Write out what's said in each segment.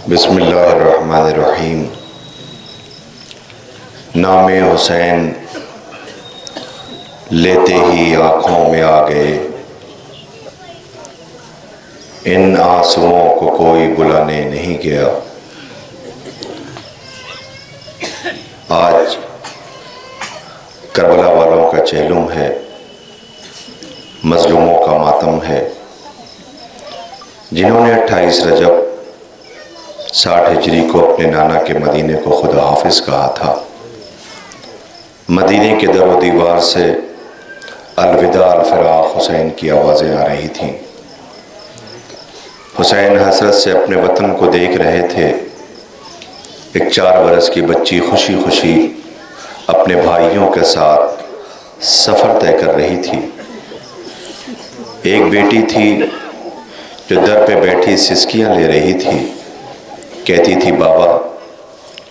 بسم اللہ الرحمن الرحیم۔ نام حسین لیتے ہی آنکھوں میں آ گئے، ان آنسوؤں کو کوئی بلانے نہیں گیا۔ آج کربلا والوں کا چہلم ہے، مظلوموں کا ماتم ہے، جنہوں نے 28 رجب 60 ہجری کو اپنے نانا کے مدینے کو خدا حافظ کہا تھا۔ مدینے کے در و دیوار سے الوداع الفراق حسین کی آوازیں آ رہی تھیں۔ حسین حسرت سے اپنے وطن کو دیکھ رہے تھے۔ ایک 4 برس کی بچی خوشی خوشی اپنے بھائیوں کے ساتھ سفر طے کر رہی تھی۔ ایک بیٹی تھی جو در پہ بیٹھی سسکیاں لے رہی تھی، کہتی تھی بابا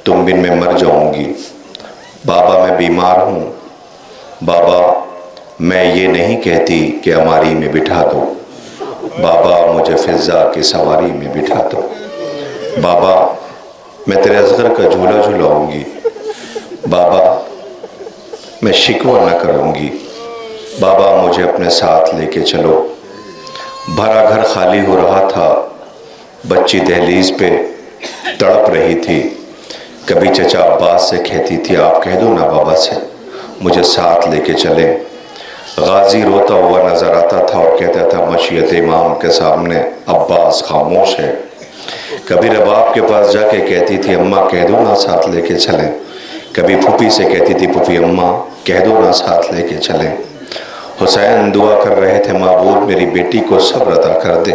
تم بن میں مر جاؤں گی، بابا میں بیمار ہوں، بابا میں یہ نہیں کہتی کہ اماری میں بٹھا دو، بابا مجھے فضا کی سواری میں بٹھا دو، بابا میں تیرے اصغر کا جھولا جھلاؤں گی، بابا میں شکوہ نہ کروں گی، بابا مجھے اپنے ساتھ لے کے چلو۔ بھرا گھر خالی ہو رہا تھا، بچی دہلیز پہ تڑپ رہی تھی۔ کبھی چچا عباس سے کہتی تھی آپ کہہ دو نا بابا سے مجھے ساتھ لے کے چلیں۔ غازی روتا ہوا نظر آتا تھا اور کہتا تھا مشیت امام کے سامنے عباس خاموش ہے۔ کبھی رباب کے پاس جا کے کہتی تھی اماں کہہ دو نا ساتھ لے کے چلیں۔ کبھی پھوپھی سے کہتی تھی پھوپھی اماں کہہ دو نا ساتھ لے کے چلیں۔ حسین دعا کر رہے تھے معبود میری بیٹی کو صبر عطا کر دے۔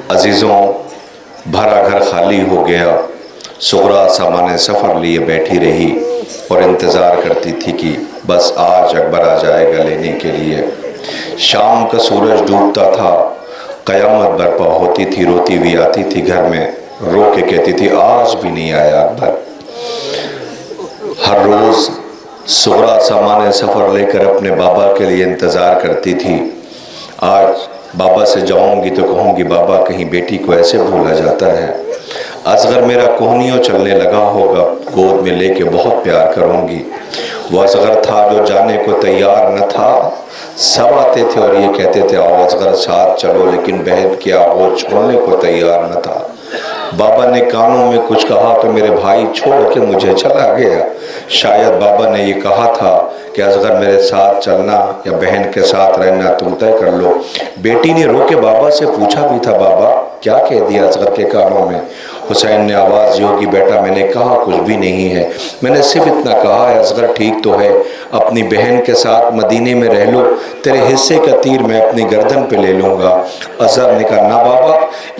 عزیزوں بھرا گھر خالی ہو گیا۔ صغرا سامان سفر لیے بیٹھی رہی اور انتظار کرتی تھی کہ بس آج اکبر آ جائے گا لینے کے لیے۔ شام کا سورج ڈوبتا تھا، قیامت برپا ہوتی تھی، روتی ہوئی آتی تھی گھر میں، رو کے کہتی تھی آج بھی نہیں آیا اکبر۔ ہر روز صغرا سامان سفر لے کر اپنے بابا کے لیے انتظار کرتی تھی۔ آج بابا سے جاؤں گی تو کہوں گی بابا کہیں بیٹی کو ایسے بھولا جاتا ہے۔ اصغر میرا کوہنیوں چلنے لگا ہوگا، گود میں لے کے بہت پیار کروں گی۔ وہ اصغر تھا جو جانے کو تیار نہ تھا، سب آتے تھے اور یہ کہتے تھے آؤ اصغر ساتھ چلو، لیکن بہن کی آغوش چھوڑنے کو تیار نہ تھا۔ بابا نے کانوں میں کچھ کہا تو میرے بھائی چھوڑ کے مجھے چلا گیا۔ شاید بابا نے یہ کہا تھا کہ اصغر میرے ساتھ چلنا یا بہن کے ساتھ رہنا تم طے کر لو۔ بیٹی نے رو کے بابا سے پوچھا بھی تھا بابا کیا کہہ دیا اصغر کے کانوں میں؟ حسین نے آواز دی ہوگی بیٹا میں نے کہا کچھ بھی نہیں ہے، میں نے صرف اتنا کہا ہے اصغر ٹھیک تو ہے، اپنی بہن کے ساتھ مدینے میں رہ لو، تیرے حصے کا تیر میں اپنی گردن پہ لے لوں گا۔ اصغر نے کہا نہ بابا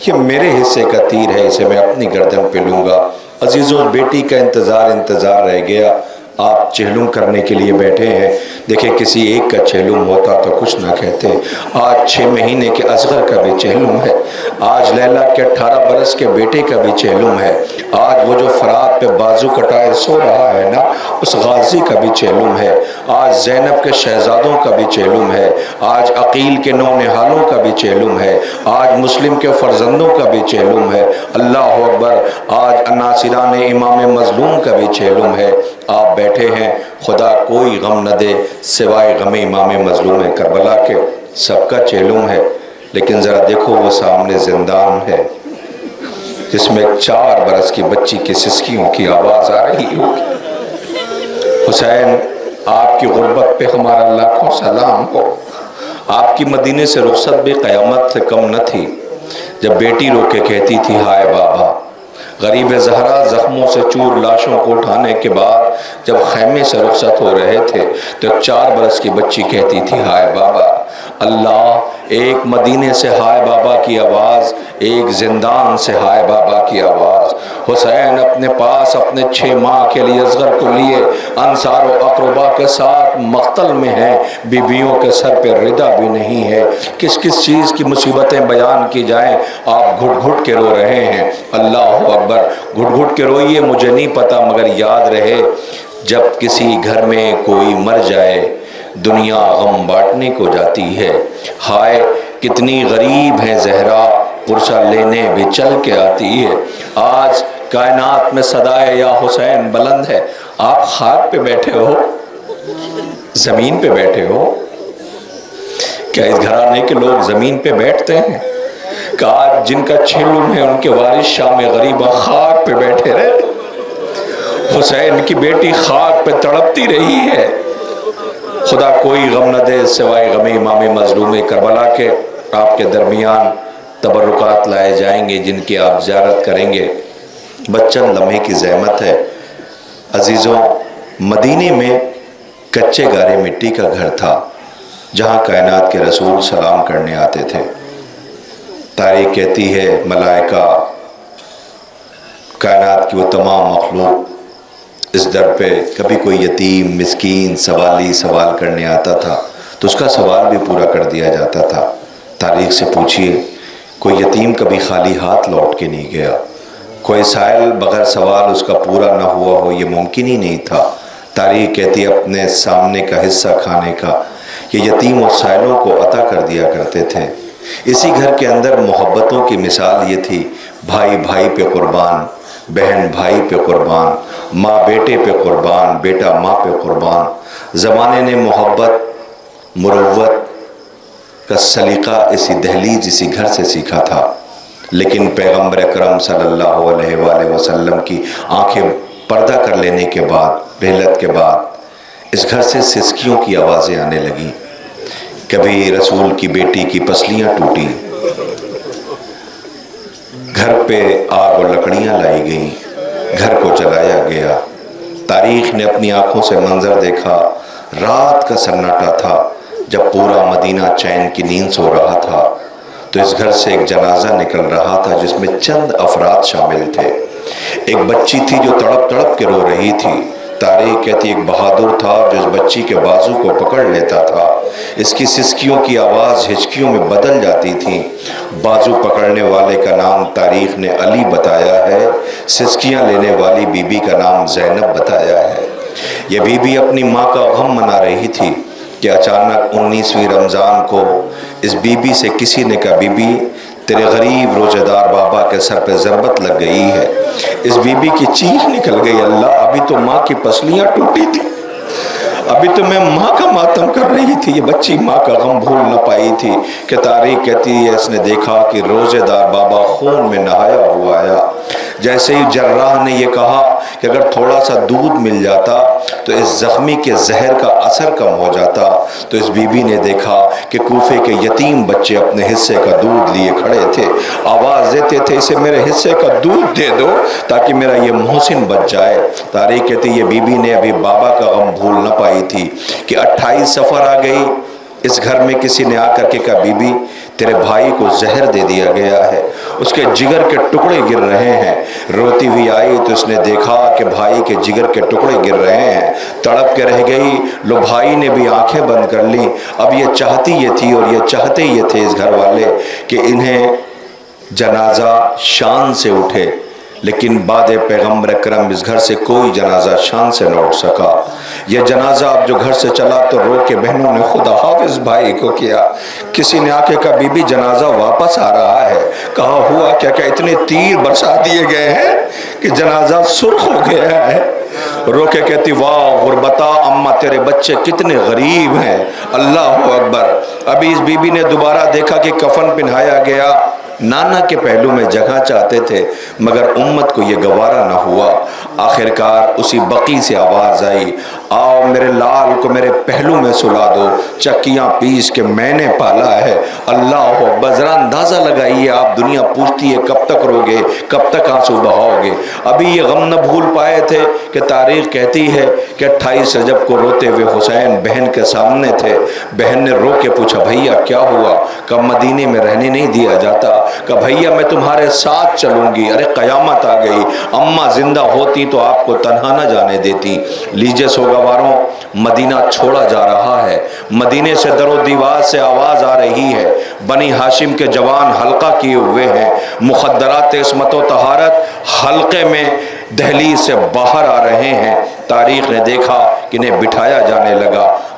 یہ میرے حصے کا تیر ہے، اسے میں اپنی گردن پہ لوں گا۔ عزیزوں بیٹی کا انتظار رہ گیا۔ آپ چہلم کرنے کے لیے بیٹھے ہیں، دیکھیں کسی ایک کا چہلم ہوتا تو کچھ نہ کہتے۔ آج 6 مہینے کے اصغر کا بھی چہلم ہے، آج لیلا کے 18 برس کے بیٹے کا بھی چہلم ہے، آج وہ جو فرات پہ بازو کٹائے سو رہا ہے نا اس غازی کا بھی چہلم ہے، آج زینب کے شہزادوں کا بھی چہلم ہے، آج عقیل کے نونہالوں کا بھی چہلم ہے، آج مسلم کے فرزندوں کا بھی چہلم ہے۔ اللہ اکبر، آج ناصران امام مظلوم کا بھی چہلم ہے۔ آپ بیٹھے ہیں، خدا کوئی غم نہ دے سوائے غم امام مظلوم کربلا کے، سب کا چہلم ہے، لیکن ذرا دیکھو وہ سامنے زندان ہے جس میں 4 برس کی بچی کی سسکیوں کی آواز آ رہی ہوگی۔ حسین آپ کی غربت پہ ہمارا لاکھوں سلام ہو، آپ کی مدینے سے رخصت بھی قیامت سے کم نہ تھی۔ جب بیٹی رو کے کہتی تھی ہائے بابا، غریب زہرا زخموں سے چور لاشوں کو اٹھانے کے بعد جب خیمے سے رخصت ہو رہے تھے تو 4 برس کی بچی کہتی تھی ہائے بابا۔ اللہ ایک مدینے سے ہائے بابا کی آواز، ایک زندان سے ہائے بابا کی آواز۔ حسین اپنے پاس اپنے 6 ماہ کے لیے اصغر کو لیے انصار و اقربا کے ساتھ مقتل میں ہیں، بیویوں کے سر پہ ردا بھی نہیں ہے۔ کس کس چیز کی مصیبتیں بیان کی جائیں، آپ گھٹ گھٹ کے رو رہے ہیں۔ اللہ اکبر، گھٹ گھٹ کے روئیے، مجھے نہیں پتا مگر یاد رہے جب کسی گھر میں کوئی مر جائے دنیا غم بانٹنے کو جاتی ہے۔ ہائے کتنی غریب ہے زہرا پرسہ لینے بھی چل کے آتی ہے۔ آج کائنات میں صدائے یا حسین بلند ہے، آپ خاک پہ بیٹھے ہو، زمین پہ بیٹھے ہو۔ کیا اس گھرانے کے لوگ زمین پہ بیٹھتے ہیں؟ کہ آج جن کا چھلم ہے ان کے وارث شام غریبہ خاک پہ بیٹھے رہے۔ حسین کی بیٹی خاک پہ تڑپتی رہی ہے۔ خدا کوئی غم نہ دے سوائے غم امام مظلوم کربلا کے۔ آپ کے درمیان تبرکات لائے جائیں گے جن کی آپ زیارت کریں گے۔ بچن لمحے کی زحمت ہے۔ عزیزوں، مدینے میں کچے گارے مٹی کا گھر تھا جہاں کائنات کے رسول سلام کرنے آتے تھے۔ تاریخ کہتی ہے ملائکہ، کائنات کی وہ تمام مخلوق اس در پہ کبھی کوئی یتیم مسکین سوالی سوال کرنے آتا تھا تو اس کا سوال بھی پورا کر دیا جاتا تھا۔ تاریخ سے پوچھئے، کوئی یتیم کبھی خالی ہاتھ لوٹ کے نہیں گیا، کوئی سائل بغیر سوال اس کا پورا نہ ہوا ہو، یہ ممکن ہی نہیں تھا۔ تاریخ کہتی ہے اپنے سامنے کا حصہ کھانے کا یہ یتیم اور سائلوں کو عطا کر دیا کرتے تھے۔ اسی گھر کے اندر محبتوں کی مثال یہ تھی، بھائی بھائی پہ قربان، بہن بھائی پہ قربان، ماں بیٹے پہ قربان، بیٹا ماں پہ قربان۔ زمانے نے محبت مروت کا سلیقہ اسی دہلیز اسی گھر سے سیکھا تھا، لیکن پیغمبر اکرم صلی اللہ علیہ وآلہ وسلم کی آنکھیں پردہ کر لینے کے بعد، رحلت کے بعد اس گھر سے سسکیوں کی آوازیں آنے لگیں۔ کبھی رسول کی بیٹی کی پسلیاں ٹوٹی، گھر پہ آگ اور لکڑیاں لائی گئیں، گھر کو جلایا گیا۔ تاریخ نے اپنی آنکھوں سے منظر دیکھا، رات کا سناٹا تھا، جب پورا مدینہ چین کی نیند سو رہا تھا تو اس گھر سے ایک جنازہ نکل رہا تھا جس میں چند افراد شامل تھے۔ ایک بچی تھی جو تڑپ تڑپ کے رو رہی تھی۔ تاریخ کہتی ایک بہادر تھا جو اس بچی کے بازو کو پکڑ لیتا تھا۔ اس کی سسکیوں کی آواز ہچکیوں میں بدل جاتی تھی۔ بازو پکڑنے والے کا نام تاریخ نے علی بتایا ہے، سسکیاں لینے والی بی بی کا نام زینب بتایا ہے۔ یہ بی بی اپنی ماں کا غم منا رہی تھی کہ اچانک 19ویں رمضان کو اس بی بی سے کسی نے کہا، بی بی تیرے غریب روزہ دار بابا کے سر پہ ضربت لگ گئی ہے۔ اس بی بی کی چیخ نکل گئی، اللہ ابھی تو ماں کی پسلیاں ٹوٹی تھی، ابھی تو میں ماں کا ماتم کر رہی تھی، یہ بچی ماں کا غم بھول نہ پائی تھی کہ تاریخ کہتی ہے اس نے دیکھا کہ روزہ دار بابا خون میں نہایا ہوا آیا۔ جیسے ہی جراح نے یہ کہا کہ اگر تھوڑا سا دودھ مل جاتا تو اس زخمی کے زہر کا اثر کم ہو جاتا، تو اس بی بی نے دیکھا کہ کوفے کے یتیم بچے اپنے حصے کا دودھ لیے کھڑے تھے، آواز دیتے تھے اسے میرے حصے کا دودھ دے دو تاکہ میرا یہ محسن بچ جائے۔ تاریخ کہتی یہ بی بی نے ابھی بابا کا غم بھول نہ پائی تھی کہ 28 سفر آ گئی۔ اس گھر میں کسی نے آ کر کے کہا، بی بی تیرے بھائی کو زہر دے دیا گیا ہے، اس کے جگر کے ٹکڑے گر رہے ہیں۔ روتی ہوئی آئی تو اس نے دیکھا کہ بھائی کے جگر کے ٹکڑے گر رہے ہیں، تڑپ کے رہ گئی۔ لو بھائی نے بھی آنکھیں بند کر لی۔ اب یہ چاہتی یہ تھی اور یہ چاہتے یہ تھے اس گھر والے کہ انہیں جنازہ شان سے اٹھے، لیکن بعد پیغمبر اکرم اس گھر سے کوئی جنازہ شان سے نہ اٹھ سکا۔ یہ جنازہ اب جو گھر سے چلا تو رو کے بہنوں نے خدا حافظ بھائی کو کیا۔ کسی نے آ کے کہا، بی بی جنازہ واپس آ رہا ہے۔ کہا ہوا کیا کہ اتنے تیر برسا دیے گئے ہیں کہ جنازہ سرخ ہو گیا ہے۔ رو کے کہتی واہ غربتا اماں تیرے بچے کتنے غریب ہیں، اللہ اکبر۔ ابھی اس بی بی نے دوبارہ دیکھا کہ کفن پہنایا گیا۔ نانا کے پہلو میں جگہ چاہتے تھے مگر امت کو یہ گوارا نہ ہوا۔ آخرکار اسی بقی سے آواز آئی، آؤ میرے لال کو میرے پہلو میں سلا دو، چکیاں پیس کے میں نے پالا ہے۔ اللہ اکبر، ذرا اندازہ لگائیے، آپ دنیا پوچھتی ہے کب تک روگے، کب تک آنسو بہاؤ گے۔ ابھی یہ غم نہ بھول پائے تھے کہ تاریخ کہتی ہے کہ 28 رجب کو روتے ہوئے حسین بہن کے سامنے تھے۔ بہن نے رو کے پوچھا، بھیا کیا ہوا؟ کب مدینے میں رہنے نہیں دیا جاتا؟ کہ بھیا میں تمہارے ساتھ چلوں گی۔ ارے قیامت آ گئی، اماں زندہ ہوتی تو آپ کو تنہا نہ جانے دیتی۔ لیجئے سوگواروں، مدینہ چھوڑا جا رہا ہے۔ مدینے سے در و دیوار سے آواز آ رہی ہے، بنی ہاشم کے جوان حلقہ کیے ہوئے ہیں، مخدرات عصمت و طہارت حلقے میں دہلیز سے باہر آ رہے ہیں۔ تاریخ نے دیکھا کہ انہیں بٹھایا جانے لگا۔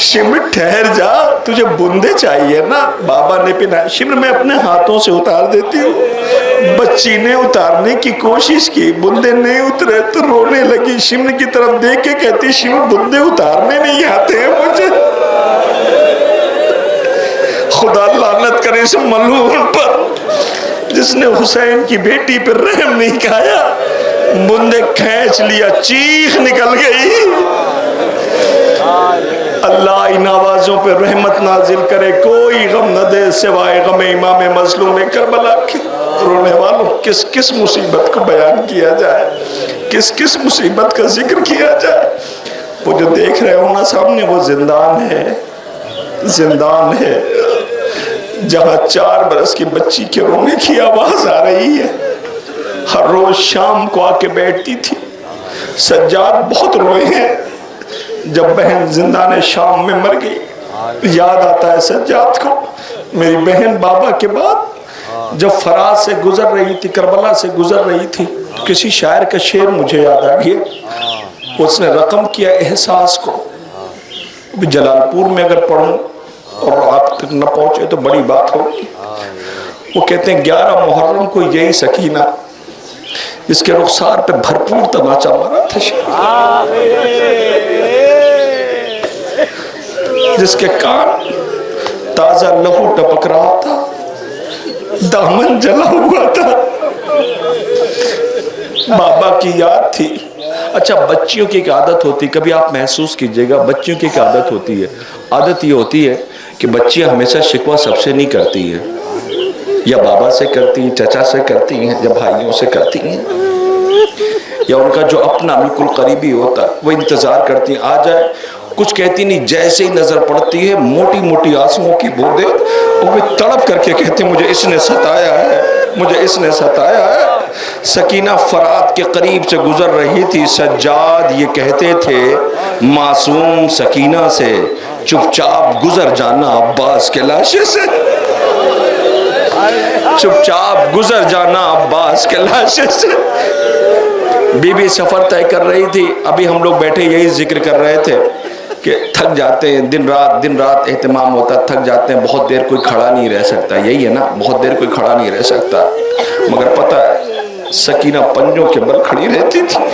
شمر ٹھہر جا، تجھے بندے چاہیے نا، بابا نے پہنا۔ شمر میں اپنے ہاتھوں سے اتار دیتی ہوں۔ بچی نے اتارنے کی کوشش کی، بندے نہیں اترے تو رونے لگی، شمر کی طرف دیکھ کے کہتی شمر بندے اتارنے نہیں آتے ہیں مجھے۔ خدا لعنت کرے اس ملعون پر جس نے حسین کی بیٹی پر رحم نہیں کھایا۔ بندے کھینچ لیا، چیخ نکل گئی۔ اللہ ان آوازوں پہ رحمت نازل کرے، کوئی غم نہ دے سوائے غم امام مظلوم کربلا کے۔ رونے والوں، کس کس مصیبت کو بیان کیا جائے، کس کس مصیبت کا ذکر کیا جائے۔ وہ جو دیکھ رہے ہو نا سامنے، وہ زندان ہے، زندان ہے جہاں 4 برس کی بچی کے رونے کی آواز آ رہی ہے۔ ہر روز شام کو آ کے بیٹھتی تھی۔ سجاد بہت روئے ہیں جب بہن زندان شام میں مر گئی۔ یاد آتا ہے سجاد کو، میری بہن بابا کے بعد جب فرات سے گزر رہی تھی، کربلا سے گزر رہی تھی، تو کسی شاعر کا شعر مجھے یاد آ گیا۔ اس نے رقم کیا احساس کو۔ جلال پور میں اگر پڑھوں اور آپ تک نہ پہنچے تو بڑی بات ہوگی۔ وہ کہتے ہیں 11 محرم کو یہی سکینہ جس کے رخسار پہ بھرپور تماچا مارا تھا، جس کے کان تازہ لہو ٹپک رہا تھا، دامن جلا ہوا تھا، بابا کی یاد تھی۔ اچھا بچیوں کی ایک عادت ہوتی، کبھی آپ محسوس کیجئے گا، بچیوں کی ایک عادت ہوتی ہے۔ عادت یہ ہوتی ہے کہ بچیاں ہمیشہ شکوہ سب سے نہیں کرتی ہیں، یا بابا سے کرتی ہیں، چچا سے کرتی ہیں، یا بھائیوں سے کرتی ہیں، یا ان کا جو اپنا بالکل قریبی ہوتا ہے وہ انتظار کرتی ہیں آ جائے۔ کچھ کہتی نہیں، جیسے ہی نظر پڑتی ہے موٹی موٹی آنسوؤں کی بوندیں، وہ تڑپ کر کے کہتے ہیں مجھے اس نے ستایا ہے، مجھے اس نے ستایا ہے۔ سکینہ فرات کے قریب سے گزر رہی تھی، سجاد یہ کہتے تھے معصوم سکینہ سے چپ چاپ گزر جانا عباس کے لاشے سے، چپ چاپ گزر جانا عباس کے لاشے سے۔ بی بی سفر طے کر رہی تھی، ابھی ہم لوگ بیٹھے یہی ذکر کر رہے تھے کہ تھک جاتے ہیں، دن رات اہتمام ہوتا، تھک جاتے ہیں، بہت دیر کوئی کھڑا نہیں رہ سکتا، یہی ہے نا، بہت دیر کوئی کھڑا نہیں رہ سکتا۔ مگر پتہ ہے سکینہ پنجوں کے بل کھڑی رہتی تھی،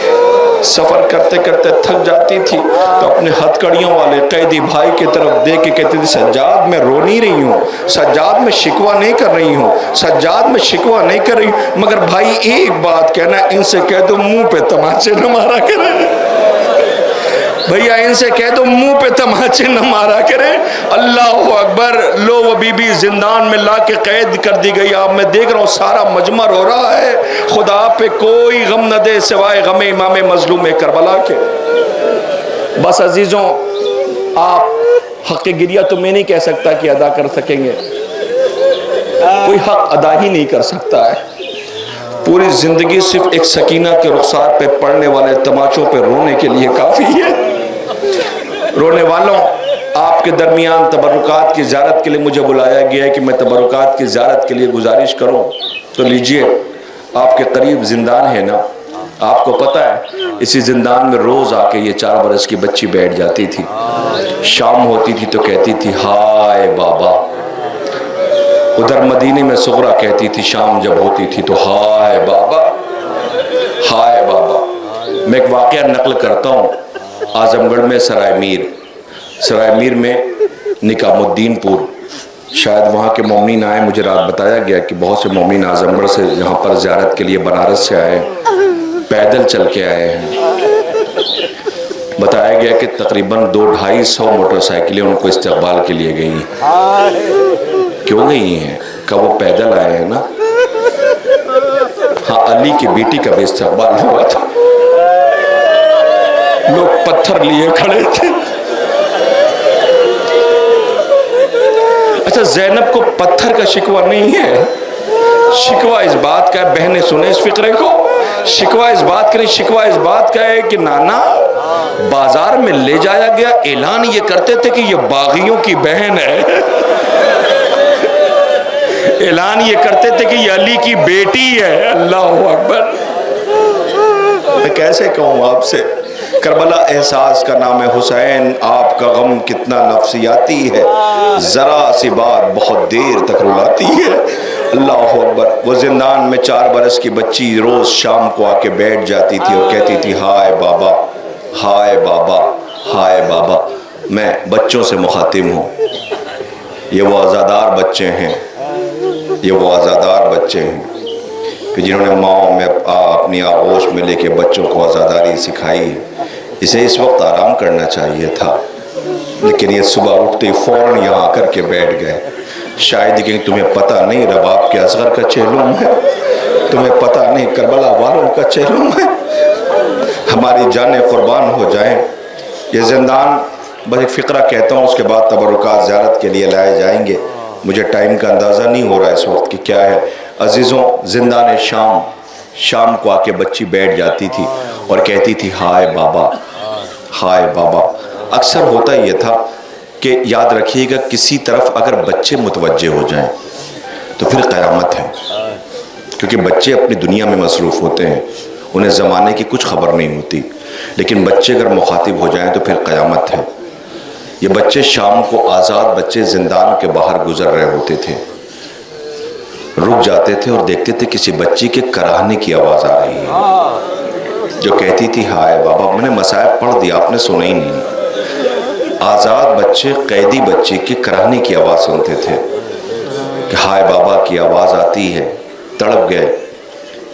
سفر کرتے کرتے تھک جاتی تھی تو اپنے ہتھ کڑیوں والے قیدی بھائی کی طرف دیکھ کے کہتی تھی سجاد میں رو نہیں رہی ہوں، سجاد میں شکوہ نہیں کر رہی ہوں، سجاد میں شکوہ نہیں کر رہی ہوں، مگر بھائی ایک بات کہنا، ان سے کہہ دو منہ پہ تماچے نہ مارا کریں، بھیا ان سے کہہ دو منہ پہ تماچے نہ مارا کریں۔ اللہ اکبر، لو وہ بی بی زندان میں لا کے قید کر دی گئی۔ اب میں دیکھ رہا ہوں سارا مجمع رو رہا ہے، خدا پہ کوئی غم نہ دے سوائے غم امام مظلوم کربلا کے۔ بس عزیزوں، آپ حق گریہ تو میں نہیں کہہ سکتا کہ ادا کر سکیں گے، کوئی حق ادا ہی نہیں کر سکتا ہے۔ پوری زندگی صرف ایک سکینہ کے رخسار پہ پڑنے والے تماچوں پہ رونے کے لیے کافی ہے۔ رونے والوں، آپ کے درمیان تبرکات کی زیارت کے لیے مجھے بلایا گیا ہے کہ میں تبرکات کی زیارت کے لیے گزارش کروں، تو لیجئے، آپ کے قریب زندان ہے نا، آپ کو پتہ ہے اسی زندان میں روز آ کے یہ 4 برس کی بچی بیٹھ جاتی تھی، شام ہوتی تھی تو کہتی تھی ہائے بابا۔ ادھر مدینے میں صغرا کہتی تھی شام جب ہوتی تھی تو ہائے بابا، ہائے بابا۔ میں ایک واقعہ نقل کرتا ہوں، اعظم گڑھ میں سرائے میر میں نکام الدین پور، شاید وہاں کے مومنین آئے، مجھے رات بتایا گیا کہ بہت سے مومنین اعظم گڑھ سے یہاں پر زیارت کے لیے بنارس سے آئے، پیدل چل کے آئے ہیں۔ بتایا گیا کہ تقریباً 200-250 موٹر سائیکلیں ان کو استقبال کے لیے گئی ہیں۔ کیوں گئی ہیں؟ کہ وہ پیدل آئے ہیں نا۔ ہاں، علی کی بیٹی کا بھی استقبال ہوا تھا، لوگ پتھر لیے کھڑے تھے۔ اچھا، زینب کو پتھر کا شکوہ نہیں ہے، شکوہ اس بات کا ہے، بہنیں سنیں اس فقرے کو، شکوہ اس بات کا نہیں، شکوہ اس بات کا ہے کہ نانا بازار میں لے جایا گیا، اعلان یہ کرتے تھے کہ یہ باغیوں کی بہن ہے، اعلان یہ کرتے تھے کہ یہ علی کی بیٹی ہے۔ اللہ اکبر۔ میں کیسے کہوں آپ سے، کربلا احساس کا نام حسین، آپ کا غم کتنا نفسیاتی ہے، ذرا سی بات بہت دیر تک رلاتی ہے۔ اللہ اکبر۔ وہ زندان میں 4 برس کی بچی روز شام کو آ کے بیٹھ جاتی تھی اور کہتی تھی ہائے بابا، ہائے بابا، ہائے بابا۔ میں بچوں سے مخاطب ہوں، یہ وہ عزادار بچے ہیں، یہ وہ عزادار بچے ہیں کہ جنہوں نے ماں میں اپنی آغوش میں لے کے بچوں کو عزاداری سکھائی۔ اسے اس وقت آرام کرنا چاہیے تھا، لیکن یہ صبح اٹھتے ہی فوراً یہاں آ کر کے بیٹھ گئے۔ شاید کہ تمہیں پتہ نہیں رباب کے اصغر کا چہلم ہے، تمہیں پتہ نہیں کربلا والوں کا چہلم ہے، ہماری جانیں قربان ہو جائیں۔ یہ زندان، بس ایک فقرہ کہتا ہوں، اس کے بعد تبرکات زیارت کے لیے لائے جائیں گے۔ مجھے ٹائم کا اندازہ نہیں ہو رہا اس وقت کہ کیا ہے۔ عزیزوں، زندان شام کو آ کے بچی بیٹھ جاتی تھی اور کہتی تھی ہائے بابا، ہائے بابا۔ اکثر ہوتا یہ تھا کہ یاد رکھیے گا، کسی طرف اگر بچے متوجہ ہو جائیں تو پھر قیامت ہے، کیونکہ بچے اپنی دنیا میں مصروف ہوتے ہیں، انہیں زمانے کی کچھ خبر نہیں ہوتی، لیکن بچے اگر مخاطب ہو جائیں تو پھر قیامت ہے۔ یہ بچے شام کو، آزاد بچے زندان کے باہر گزر رہے ہوتے تھے، رک جاتے تھے اور دیکھتے تھے کسی بچی کے کراہنے کی آواز آ رہی ہے، جو کہتی تھی ہائے بابا۔ میں نے مصائب پڑھ دیا، آپ نے سنا ہی نہیں۔ آزاد بچے قیدی بچے کے کراہنے کی آواز سنتے تھے کہ ہائے بابا کی آواز آتی ہے، تڑپ گئے۔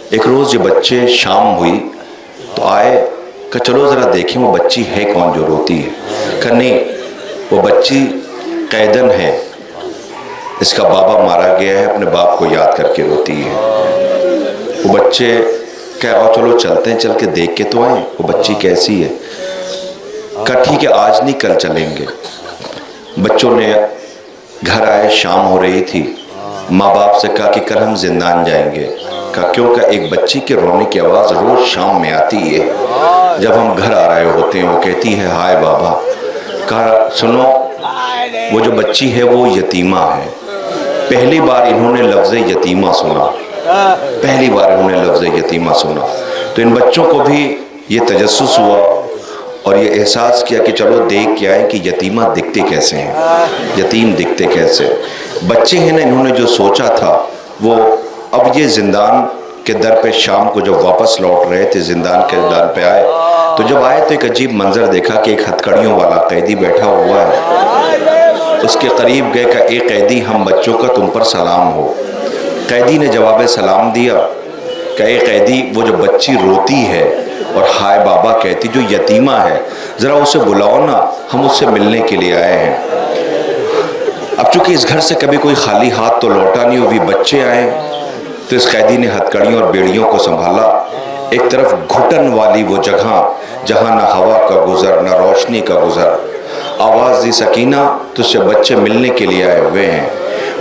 ایک روز یہ بچے، شام ہوئی تو آئے، کہ چلو ذرا دیکھیں وہ بچی ہے کون جو روتی ہے۔ کہ نہیں، وہ بچی قیدن ہے، اس کا بابا مارا گیا ہے، اپنے باپ کو یاد کر کے روتی ہے۔ وہ بچے کہا آؤ چلو چلتے ہیں، چل کے دیکھ کے تو آئیں وہ بچی کیسی ہے۔ کہا ٹھیک ہے، آج نہیں کل چلیں گے۔ بچوں نے گھر آئے، شام ہو رہی تھی، ماں باپ سے کہا کہ کل ہم زندان جائیں گے۔ کہا کیوں؟ کہ ایک بچی کے رونے کی آواز روز شام میں آتی ہے، جب ہم گھر آ رہے ہوتے ہیں وہ کہتی ہے ہائے بابا۔ کہا سنو، وہ جو بچی ہے وہ یتیمہ ہے۔ پہلی بار انہوں نے لفظ یتیمہ سنا، پہلی بار انہوں نے لفظ یتیمہ سنا، تو ان بچوں کو بھی یہ تجسس ہوا اور یہ احساس کیا کہ چلو دیکھ کے آئیں کہ یتیمہ دکھتے کیسے ہیں، یتیم دکھتے کیسے۔ بچے ہیں نا، انہوں نے جو سوچا تھا وہ، اب یہ زندان کے در پہ شام کو جب واپس لوٹ رہے تھے، زندان کے در پہ آئے تو جب آئے تو ایک عجیب منظر دیکھا کہ ایک ہتھکڑیوں والا قیدی بیٹھا ہوا ہے۔ اس کے قریب گئے کہ اے قیدی، ہم بچوں کا تم پر سلام ہو۔ قیدی نے جواب سلام دیا کہ اے قیدی، وہ جو بچی روتی ہے اور ہائے بابا کہتی، جو یتیمہ ہے، ذرا اسے بلاؤ نا، ہم اس سے ملنے کے لیے آئے ہیں۔ اب چونکہ اس گھر سے کبھی کوئی خالی ہاتھ تو لوٹا نہیں، وہ بھی بچے آئے، تو اس قیدی نے ہتھکڑیوں اور بیڑیوں کو سنبھالا۔ ایک طرف گھٹن والی وہ جگہ جہاں نہ ہوا کا گزر نہ روشنی کا گزر، آواز دی سکینہ تجھ سے بچے ملنے کے لیے آئے ہوئے ہیں۔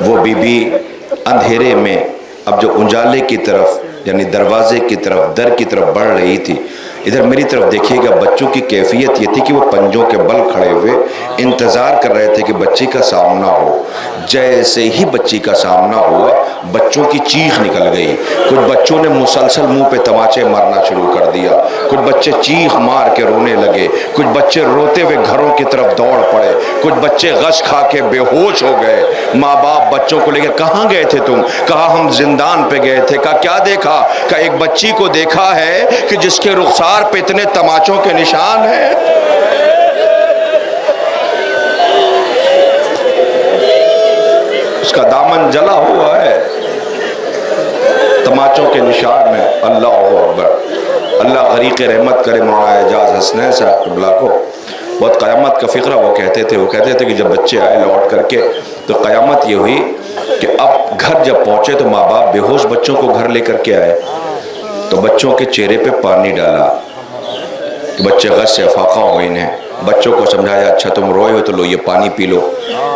وہ بی بی اندھیرے میں اب جو انجالے کی طرف، یعنی دروازے کی طرف، در کی طرف بڑھ رہی تھی۔ ادھر میری طرف دیکھیے گا، بچوں کی کیفیت یہ تھی کہ وہ پنجوں کے بل کھڑے ہوئے انتظار کر رہے تھے کہ بچی کا سامنا ہو۔ جیسے ہی بچی کا سامنا ہوا، بچوں کی چیخ نکل گئی۔ کچھ بچوں نے مسلسل منہ پہ تماچے مارنا شروع کر دیا، کچھ بچے چیخ مار کے رونے لگے، کچھ بچے روتے ہوئے گھروں کی طرف دوڑ پڑے، کچھ بچے غش کھا کے بے ہوش ہو گئے۔ ماں باپ بچوں کو لے کے کہاں گئے تھے تم؟ کہا ہم زندان پہ گئے تھے۔ کہا کیا دیکھا؟ کہ ایک بچی کو دیکھا ہے کہ جس کے رخسار پہ اتنے تماچوں کے نشان ہیں۔ اس کا دامن جلا ہوا ہے، تماچوں کے نشان ہیں۔ اللہ اکبر۔ اللہ غریق رحمت کرے مولانا اعجاز حسنین صاحب قبلہ کو۔ بہت قیامت کا فقرہ وہ کہتے تھے کہ جب بچے آئے لوٹ کر کے تو قیامت یہ ہوئی کہ اب گھر جب پہنچے تو ماں باپ بے ہوش بچوں کو گھر لے کر کے آئے، تو بچوں کے چہرے پہ پانی ڈالا کہ بچے غش سے افاقہ ہو انہیں۔ بچوں کو سمجھایا اچھا تم روئے ہو تو لو یہ پانی پی لو۔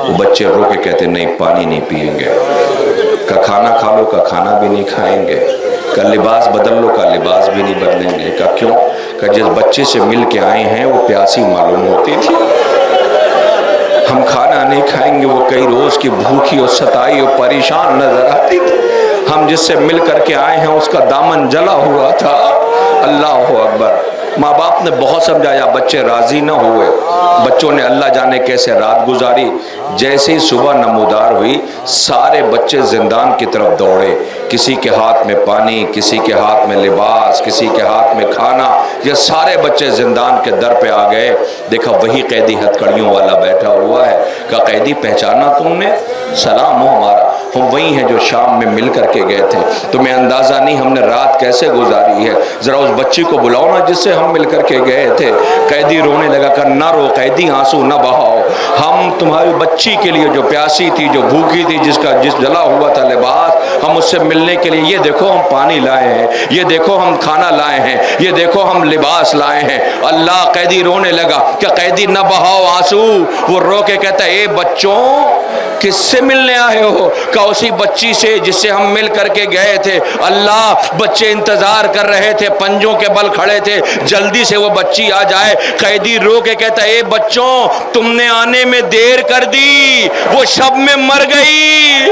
وہ بچے رو کے کہتے نہیں پانی نہیں پیئیں گے۔ کہ کھانا کھا لو، کہ کھانا بھی نہیں کھائیں گے۔ کہ لباس بدل لو، کہ لباس بھی نہیں بدلیں گے۔ کہ کیوں؟ کہ جس بچے سے مل کے آئے ہیں وہ پیاسی معلوم ہوتی تھی، ہم کھانا نہیں کھائیں گے، وہ کئی روز کی بھوکی اور ستائی اور پریشان نظر آتی تھی۔ ہم جس سے مل کر کے آئے ہیں اس کا دامن جلا ہوا تھا۔ اللہ اکبر۔ ماں باپ نے بہت سمجھایا، بچے راضی نہ ہوئے، بچوں نے اللہ جانے کیسے رات گزاری۔ جیسے ہی صبح نمودار ہوئی سارے بچے زندان کی طرف دوڑے، کسی کے ہاتھ میں پانی، کسی کے ہاتھ میں لباس، کسی کے ہاتھ میں کھانا، یہ سارے بچے زندان کے در پہ آ گئے۔ دیکھا وہی قیدی ہتھکڑیوں والا بیٹھا ہوا ہے، کہا قیدی پہچانا تم نے؟ سلام ہو ہمارا، ہم وہی ہیں جو شام میں مل کر کے گئے تھے، تمہیں اندازہ نہیں ہم نے رات کیسے گزاری ہے، ذرا اس بچی کو بلاؤ نا جس سے ہم مل کر کے گئے تھے۔ قیدی رونے لگا، کہ نہ رو قیدی، آنسو نہ بہاؤ، ہم تمہاری بچی کے لیے جو پیاسی تھی، جو بھوکی تھی، جس جلا ہوا تھا لباس، ہم اس سے ملنے کے لیے یہ دیکھو ہم پانی لائے ہیں، یہ دیکھو ہم کھانا لائے ہیں، یہ دیکھو ہم لباس لائے ہیں۔ اللہ، قیدی رونے لگا کہ قیدی نہ بہاؤ آنسو۔ وہ رو کے کہتا ہے، اے بچوں کس سے ملنے آئے ہو؟ کہ اسی بچی سے جس سے ہم مل کر کے گئے تھے۔ اللہ، بچے انتظار کر رہے تھے، پنجوں کے بل کھڑے تھے، جلدی سے وہ بچی آ جائے۔ قیدی رو کے کہتا ہے، اے بچوں تم نے آنے میں دیر کر دی، وہ شب میں مر گئی۔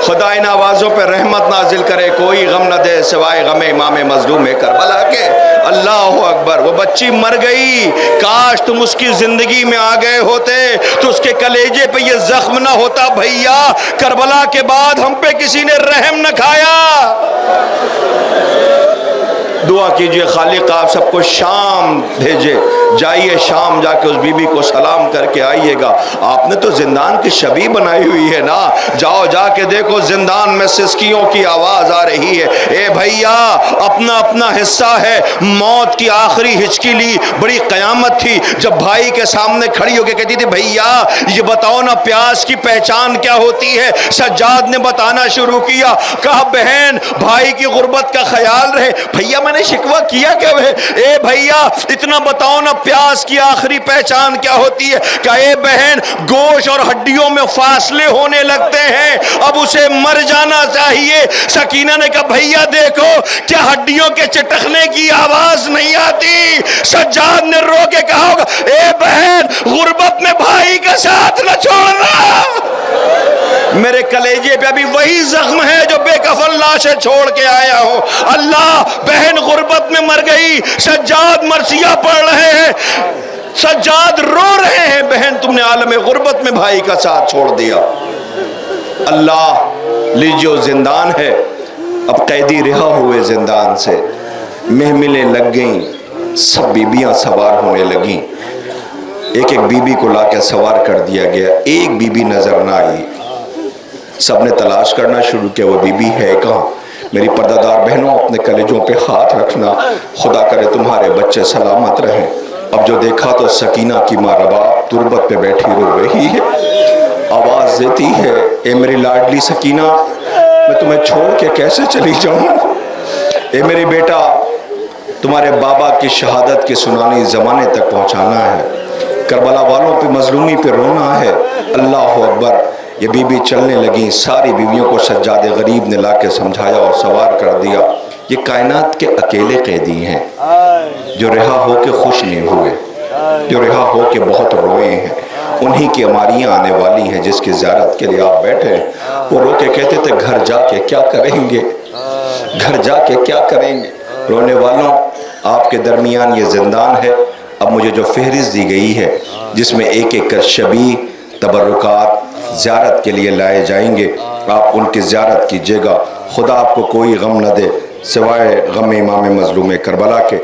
خدا ان آوازوں پہ رحمت نازل کرے، کوئی غم نہ دے سوائے غم امام مظلوم کربلا کے۔ اللہ اکبر، وہ بچی مر گئی، کاش تم اس کی زندگی میں آ گئے ہوتے تو اس کے کلیجے پہ یہ زخم نہ ہوتا۔ بھیا کربلا کے بعد ہم پہ کسی نے رحم نہ کھایا۔ دعا کیجئے خالق آپ سب کو شام بھیجے، جائیے شام جا کے اس بی بی کو سلام کر کے آئیے گا۔ آپ نے تو زندان کی شبیہ بنائی ہوئی ہے نا، جاؤ جا کے دیکھو زندان میں سسکیوں کی آواز آ رہی ہے۔ اے بھیا اپنا اپنا حصہ ہے۔ موت کی آخری ہچکی لی، بڑی قیامت تھی جب بھائی کے سامنے کھڑی ہو کے کہتی تھی، بھیا یہ بتاؤ نا پیاس کی پہچان کیا ہوتی ہے؟ سجاد نے بتانا شروع کیا، کہا بہن بھائی کی غربت کا خیال رہے۔ بھیا میں نے شکوہ کیا کیا ہے؟ اے بھیا اتنا بتاؤ نا پیاس کی آخری پہچان کیا ہوتی ہے؟ کہ اے بہن گوشت اور ہڈیوں میں فاصلے ہونے لگتے ہیں، اب اسے مر جانا چاہیے۔ سکینہ نے کہا بھیا دیکھو کیا ہڈیوں کے چٹکنے کی آواز نہیں آتی؟ سجاد نے رو کے کہا ہوگا، اے بہن غربت میں بھائی کا ساتھ نہ چھوڑنا، میرے کلیجے پہ ابھی وہی زخم ہے جو بے کفن لاشیں چھوڑ کے آیا ہوں۔ اللہ، بہن غربت میں مر گئی، سجاد مرثیہ پڑھ رہے ہیں، سجاد رو رہے ہیں، بہن تم نے عالم غربت میں بھائی کا ساتھ چھوڑ دیا۔ اللہ لیجیو زندان ہے، اب قیدی رہا ہوئے زندان سے، محملیں لگ گئیں، سب بیبیاں سوار ہونے لگیں، ایک ایک بی بی کو لا کے سوار کر دیا گیا، ایک بی بی نظر نہ آئی، سب نے تلاش کرنا شروع کیا، وہ بی بی ہے کہاں؟ میری پردہ دار بہنوں اپنے کلیجوں پہ ہاتھ رکھنا، خدا کرے تمہارے بچے سلامت رہیں۔ اب جو دیکھا تو سکینہ کی ماں رباب تربت پہ بیٹھی رو رہی ہے، آواز دیتی ہے، اے میری لاڈلی سکینہ میں تمہیں چھوڑ کے کیسے چلی جاؤں؟ اے میری بیٹا تمہارے بابا کی شہادت کی سنانی زمانے تک پہنچانا ہے، کربلا والوں پہ مظلومی پہ رونا ہے۔ اللہ اکبر، یہ بی بی چلنے لگیں، ساری بیویوں کو سجاد غریب نے لا کے سمجھایا اور سوار کر دیا۔ یہ کائنات کے اکیلے قیدی ہیں جو رہا ہو کے خوش نہیں ہوئے، جو رہا ہو کے بہت روئے ہیں، انہی کی اماریاں آنے والی ہیں جس کی زیارت کے لیے آپ بیٹھے ہیں۔ وہ رو کے کہتے تھے گھر جا کے کیا کریں گے، گھر جا کے کیا کریں گے۔ رونے والوں آپ کے درمیان یہ زندان ہے، اب مجھے جو فہرست دی گئی ہے جس میں ایک ایک کر شبیہ تبرکات زیارت کے لیے لائے جائیں گے، آپ ان کی زیارت کیجیے گا۔ خدا آپ کو کوئی غم نہ دے سوائے غم امام مظلوم کربلا کے۔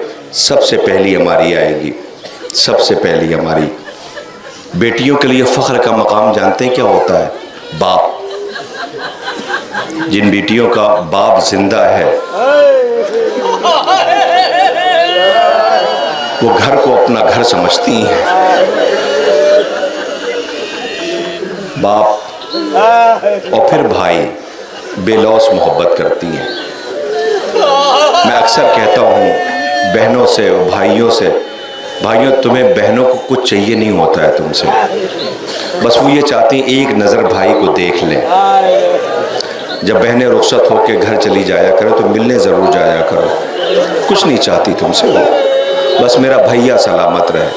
سب سے پہلی ہماری آئے گی، سب سے پہلی ہماری بیٹیوں کے لیے فخر کا مقام جانتے ہیں کیا ہوتا ہے؟ باپ۔ جن بیٹیوں کا باپ زندہ ہے وہ گھر کو اپنا گھر سمجھتی ہیں، باپ اور پھر بھائی بے لوث محبت کرتی ہیں۔ میں اکثر کہتا ہوں بہنوں سے اور بھائیوں سے، بھائیوں تمہیں بہنوں کو کچھ چاہیے نہیں ہوتا ہے تم سے، بس وہ یہ چاہتی ہیں ایک نظر بھائی کو دیکھ لیں۔ جب بہنیں رخصت ہو کے گھر چلی جایا کرو تو ملنے ضرور جایا کرو، کچھ نہیں چاہتی تم سے وہ، بس میرا بھیا سلامت رہے۔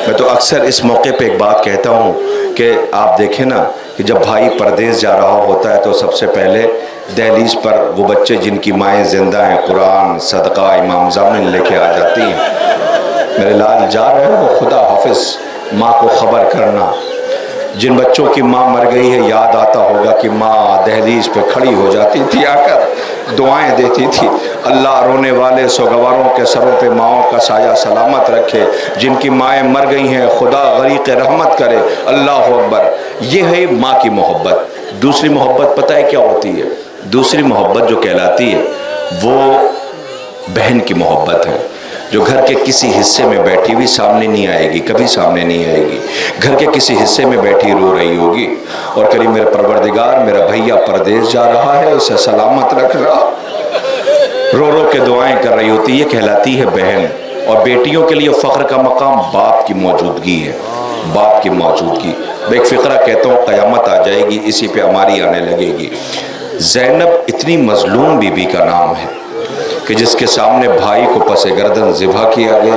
میں تو اکثر اس موقع پہ ایک بات کہتا ہوں کہ آپ دیکھیں نا کہ جب بھائی پردیس جا رہا ہوتا ہے تو سب سے پہلے دہلیز پر وہ بچے جن کی مائیں زندہ ہیں قرآن صدقہ امام زامن لے کے آ جاتی ہیں، میرے لال جا رہے ہو خدا حافظ، ماں کو خبر کرنا۔ جن بچوں کی ماں مر گئی ہے یاد آتا ہوگا کہ ماں دہلیز پہ کھڑی ہو جاتی تھی، آ کر دعائیں دیتی تھی، اللہ رونے والے سوگواروں کے سروں پہ ماؤں کا سایہ سلامت رکھے، جن کی مائیں مر گئی ہیں خدا غریق رحمت کرے، اللہ اکبر۔ یہ ہے ماں کی محبت۔ دوسری محبت پتہ ہے کیا ہوتی ہے؟ دوسری محبت جو کہلاتی ہے وہ بہن کی محبت ہے، جو گھر کے کسی حصے میں بیٹھی ہوئی سامنے نہیں آئے گی، کبھی سامنے نہیں آئے گی، گھر کے کسی حصے میں بیٹھی رو رہی ہوگی اور کریم میرے پروردگار میرا بھیا پردیس جا رہا ہے اسے سلامت رکھ رہا، رو رو کے دعائیں کر رہی ہوتی، یہ کہلاتی ہے بہن۔ اور بیٹیوں کے لیے فخر کا مقام باپ کی موجودگی ہے، باپ کی موجودگی۔ میں ایک فقرہ کہتا ہوں، قیامت آ جائے گی اسی پہ ہماری آنے لگے گی۔ زینب اتنی مظلوم بی بی کا نام ہے کہ جس کے سامنے بھائی کو پس گردن ذبح کیا گیا۔